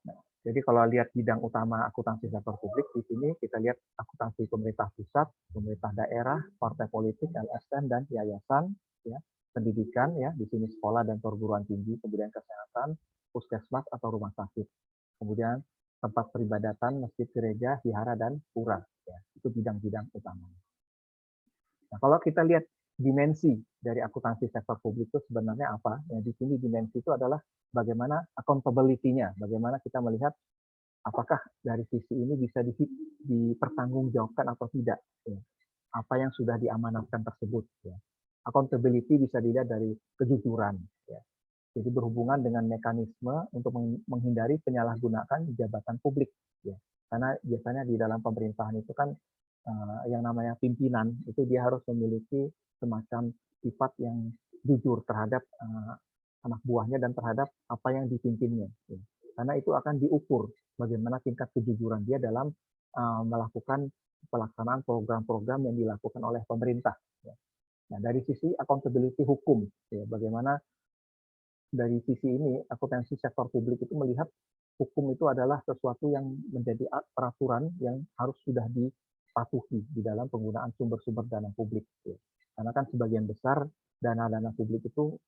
Nah, jadi kalau lihat bidang utama akuntansi sektor publik, di sini kita lihat akuntansi pemerintah pusat, pemerintah daerah, partai politik, LSM, dan yayasan, ya, pendidikan, ya, di sini sekolah dan perguruan tinggi, kemudian kesehatan, puskesmas atau rumah sakit, kemudian tempat peribadatan, masjid, gereja, vihara, dan pura. Ya, itu bidang-bidang utama. Nah, kalau kita lihat dimensi dari akuntansi sektor publik itu sebenarnya apa? Ya, di sini dimensi itu adalah bagaimana accountability-nya, bagaimana kita melihat apakah dari sisi ini bisa dipertanggungjawabkan atau tidak. Ya. Apa yang sudah diamanatkan tersebut. Ya. Accountability bisa dilihat dari kejujuran. Ya. Jadi berhubungan dengan mekanisme untuk menghindari penyalahgunaan jabatan publik. Ya. Karena biasanya di dalam pemerintahan itu kan yang namanya pimpinan itu dia harus memiliki semacam sifat yang jujur terhadap anak buahnya dan terhadap apa yang dipimpinnya. Ya. Karena itu akan diukur bagaimana tingkat kejujuran dia dalam melakukan pelaksanaan program-program yang dilakukan oleh pemerintah. Ya. Nah, dari sisi accountability hukum, ya, bagaimana dari sisi ini akuntansi sektor publik itu melihat hukum itu adalah sesuatu yang menjadi peraturan yang harus sudah dipatuhi di dalam penggunaan sumber-sumber dana publik. Ya. Karena kan sebagian besar dana-dana publik itu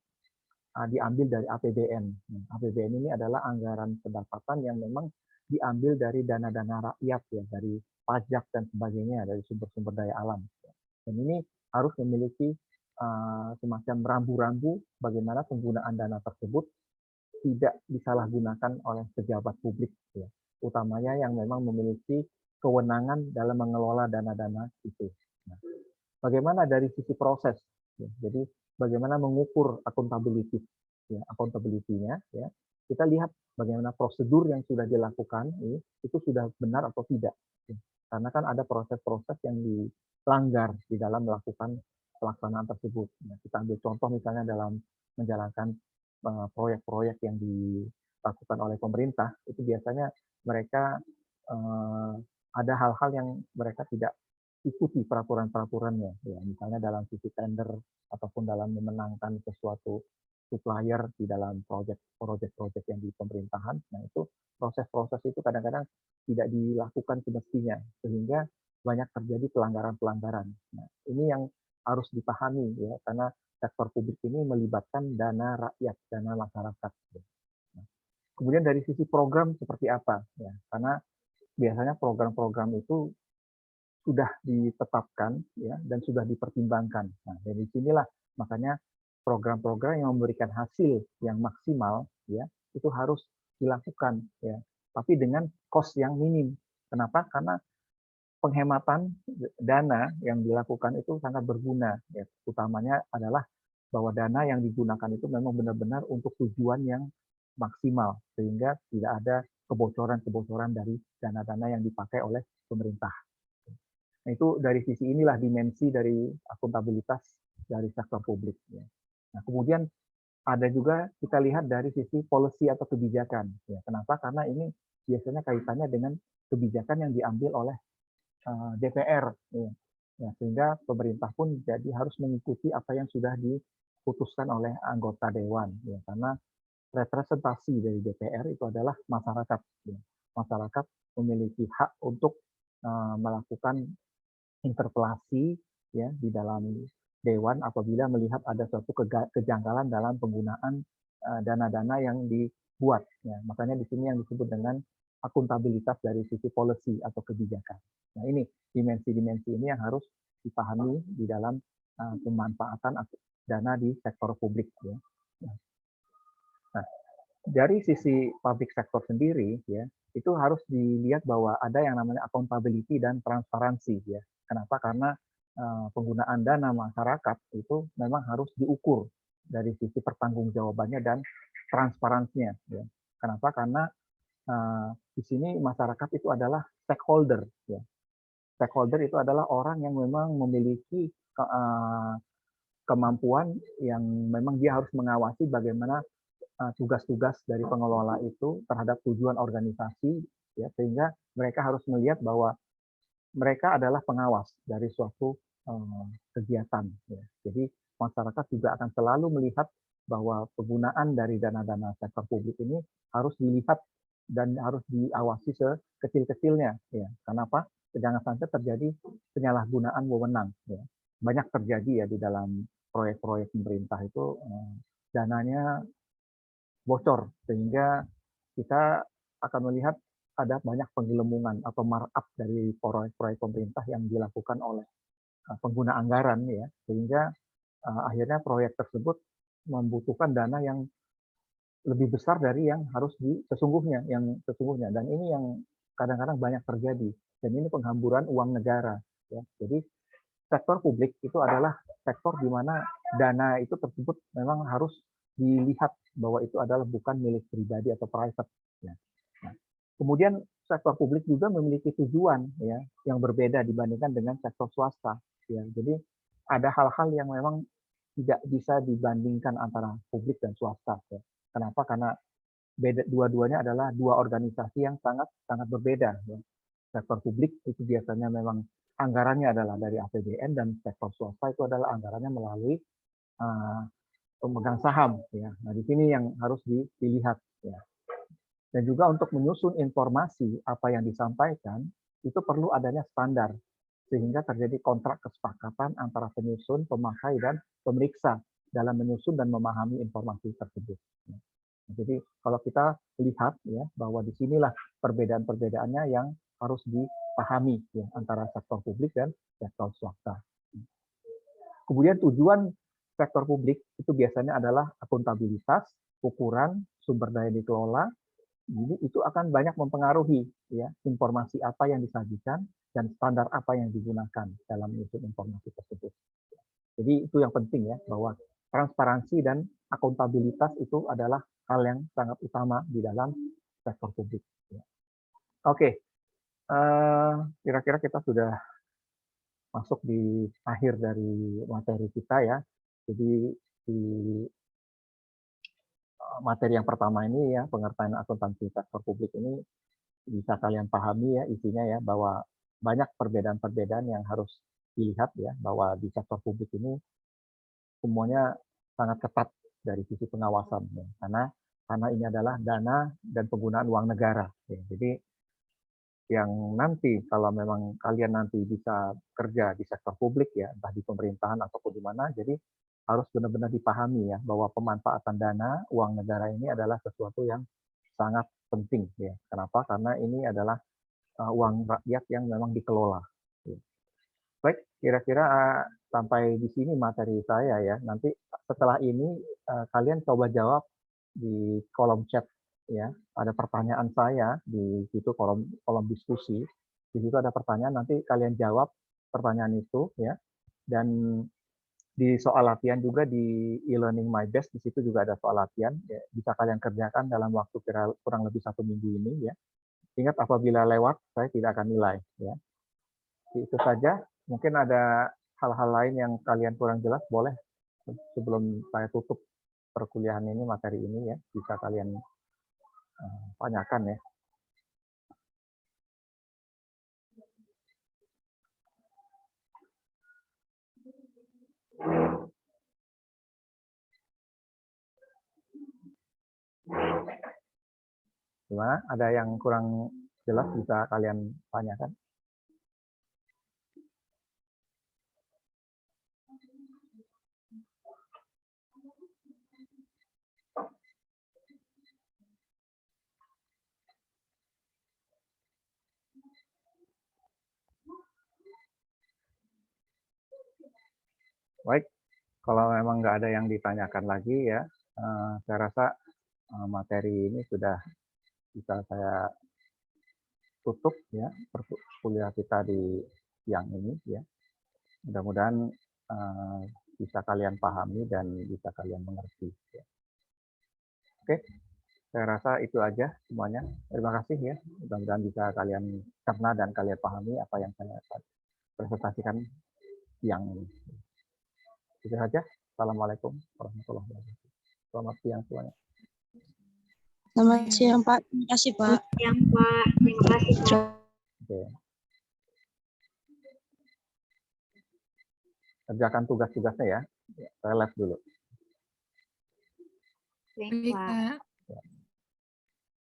diambil dari APBN. APBN ini adalah anggaran pendapatan yang memang diambil dari dana-dana rakyat, ya, dari pajak dan sebagainya, dari sumber-sumber daya alam. Dan ini harus memiliki semacam rambu-rambu bagaimana penggunaan dana tersebut tidak disalahgunakan oleh pejabat publik, ya, utamanya yang memang memiliki kewenangan dalam mengelola dana-dana itu. Nah, bagaimana dari sisi proses? Ya, jadi bagaimana mengukur accountability, ya, accountability-nya, ya, kita lihat bagaimana prosedur yang sudah dilakukan itu sudah benar atau tidak. Ya. Karena kan ada proses-proses yang dilanggar di dalam melakukan pelaksanaan tersebut. Nah, kita ambil contoh misalnya dalam menjalankan proyek-proyek yang dilakukan oleh pemerintah, itu biasanya mereka ada hal-hal yang mereka tidak ikuti peraturan-peraturannya. Ya, misalnya dalam sisi tender ataupun dalam memenangkan sesuatu supplier di dalam proyek-proyek yang di pemerintahan. Nah, itu proses-proses itu kadang-kadang tidak dilakukan semestinya, sehingga banyak terjadi pelanggaran-pelanggaran. Nah, ini yang harus dipahami, ya, karena sektor publik ini melibatkan dana rakyat, dana masyarakat. Nah, kemudian dari sisi program seperti apa? Ya, karena biasanya program-program itu sudah ditetapkan, ya, dan sudah dipertimbangkan. Nah, dari sinilah makanya program-program yang memberikan hasil yang maksimal, ya, itu harus dilakukan, ya, tapi dengan cost yang minim. Kenapa? Karena penghematan dana yang dilakukan itu sangat berguna. Ya. Utamanya adalah bahwa dana yang digunakan itu memang benar-benar untuk tujuan yang maksimal, sehingga tidak ada kebocoran-kebocoran dari dana-dana yang dipakai oleh pemerintah. Nah, itu dari sisi inilah dimensi dari akuntabilitas dari sektor publik. Ya. Nah, kemudian ada juga kita lihat dari sisi policy atau kebijakan. Ya. Kenapa? Karena ini biasanya kaitannya dengan kebijakan yang diambil oleh DPR, ya. Ya, sehingga pemerintah pun jadi harus mengikuti apa yang sudah diputuskan oleh anggota dewan, ya, karena representasi dari DPR itu adalah masyarakat. Ya. Masyarakat memiliki hak untuk melakukan interpelasi, ya, di dalam dewan apabila melihat ada suatu kejanggalan dalam penggunaan dana-dana yang dibuat. Ya. Makanya di sini yang disebut dengan akuntabilitas dari sisi policy atau kebijakan. Nah, ini dimensi-dimensi ini yang harus dipahami di dalam pemanfaatan dana di sektor publik. Ya. Nah, dari sisi public sector sendiri, ya, itu harus dilihat bahwa ada yang namanya accountability dan transparansi. Ya. Kenapa? Karena penggunaan dana masyarakat itu memang harus diukur dari sisi pertanggungjawabannya dan transparansinya. Ya. Kenapa? Karena di sini masyarakat itu adalah stakeholder. Ya. Stakeholder itu adalah orang yang memang memiliki kemampuan yang memang dia harus mengawasi bagaimana tugas-tugas dari pengelola itu terhadap tujuan organisasi, ya, sehingga mereka harus melihat bahwa mereka adalah pengawas dari suatu kegiatan. Ya. Jadi masyarakat juga akan selalu melihat bahwa penggunaan dari dana-dana sektor publik ini harus dilihat dan harus diawasi sekecil-kecilnya. Ya. Kenapa? Jangan sampai terjadi penyalahgunaan wewenang. Ya. Banyak terjadi ya di dalam proyek-proyek pemerintah itu dananya bocor, sehingga kita akan melihat ada banyak penggelembungan atau markup dari proyek-proyek pemerintah yang dilakukan oleh pengguna anggaran, ya, sehingga akhirnya proyek tersebut membutuhkan dana yang lebih besar dari yang harus sesungguhnya, dan ini yang kadang-kadang banyak terjadi, dan ini penghamburan uang negara. Ya. Jadi sektor publik itu adalah sektor di mana dana itu tersebut memang harus dilihat bahwa itu adalah bukan milik pribadi atau private. Ya. Nah, kemudian sektor publik juga memiliki tujuan ya yang berbeda dibandingkan dengan sektor swasta ya. Jadi ada hal-hal yang memang tidak bisa dibandingkan antara publik dan swasta ya. Kenapa? Karena beda, dua-duanya adalah dua organisasi yang sangat berbeda ya. Sektor publik itu biasanya memang anggarannya adalah dari APBN, dan sektor swasta itu adalah anggarannya melalui pemegang saham ya. Nah, di sini yang harus dilihat ya. Dan juga untuk menyusun informasi apa yang disampaikan itu perlu adanya standar sehingga terjadi kontrak kesepakatan antara penyusun, pemakai, dan pemeriksa dalam menyusun dan memahami informasi tersebut. Jadi kalau kita lihat ya bahwa di sinilah perbedaan-perbedaannya yang harus dipahami ya antara sektor publik dan sektor swasta. Kemudian tujuan sektor publik itu biasanya adalah akuntabilitas, ukuran, sumber daya dikelola. Jadi itu akan banyak mempengaruhi ya informasi apa yang disajikan dan standar apa yang digunakan dalam menyusun informasi tersebut. Jadi itu yang penting ya, bahwa transparansi dan akuntabilitas itu adalah hal yang sangat utama di dalam sektor publik. Oke, kira-kira kita sudah masuk di akhir dari materi kita ya. Jadi di materi yang pertama ini ya, pengertian akuntansi sektor publik ini bisa kalian pahami ya isinya ya, bahwa banyak perbedaan-perbedaan yang harus dilihat ya, bahwa di sektor publik ini semuanya sangat ketat dari sisi pengawasan ya, karena ini adalah dana dan penggunaan uang negara ya. Jadi yang nanti kalau memang kalian nanti bisa kerja di sektor publik ya, entah di pemerintahan ataupun di mana, jadi harus benar-benar dipahami ya bahwa pemanfaatan dana uang negara ini adalah sesuatu yang sangat penting ya. Kenapa? Karena ini adalah uang rakyat yang memang dikelola. Ya. Baik, kira-kira sampai di sini materi saya ya. Nanti setelah ini kalian coba jawab di kolom chat ya. Ada pertanyaan saya di situ, kolom diskusi. Di situ ada pertanyaan, nanti kalian jawab pertanyaan itu ya. Dan di soal latihan juga di e-learning My Best, di situ juga ada soal latihan ya, bisa kalian kerjakan dalam waktu kurang lebih 1 minggu ini ya. Ingat, apabila lewat saya tidak akan nilai ya. Itu saja. Mungkin ada hal-hal lain yang kalian kurang jelas, boleh sebelum saya tutup perkuliahan ini, materi ini ya, bisa kalian tanyakan ya. Gimana? Ada yang kurang jelas bisa kalian tanyakan? Baik, kalau memang nggak ada yang ditanyakan lagi ya, saya rasa materi ini sudah bisa saya tutup ya kuliah kita di siang ini ya. Mudah-mudahan bisa kalian pahami dan bisa kalian mengerti. Ya. Oke, saya rasa itu aja semuanya. Terima kasih ya. Mudah-mudahan bisa kalian cerna dan kalian pahami apa yang saya presentasikan siang ini. Itu saja. Assalamualaikum warahmatullahi wabarakatuh. Selamat siang semuanya. Selamat siang, Pak. Terima kasih, Pak. Selamat siang, Pak. Terima kasih, Pak. Oke. Kerjakan tugas-tugasnya ya. Saya live dulu. Baik, Pak.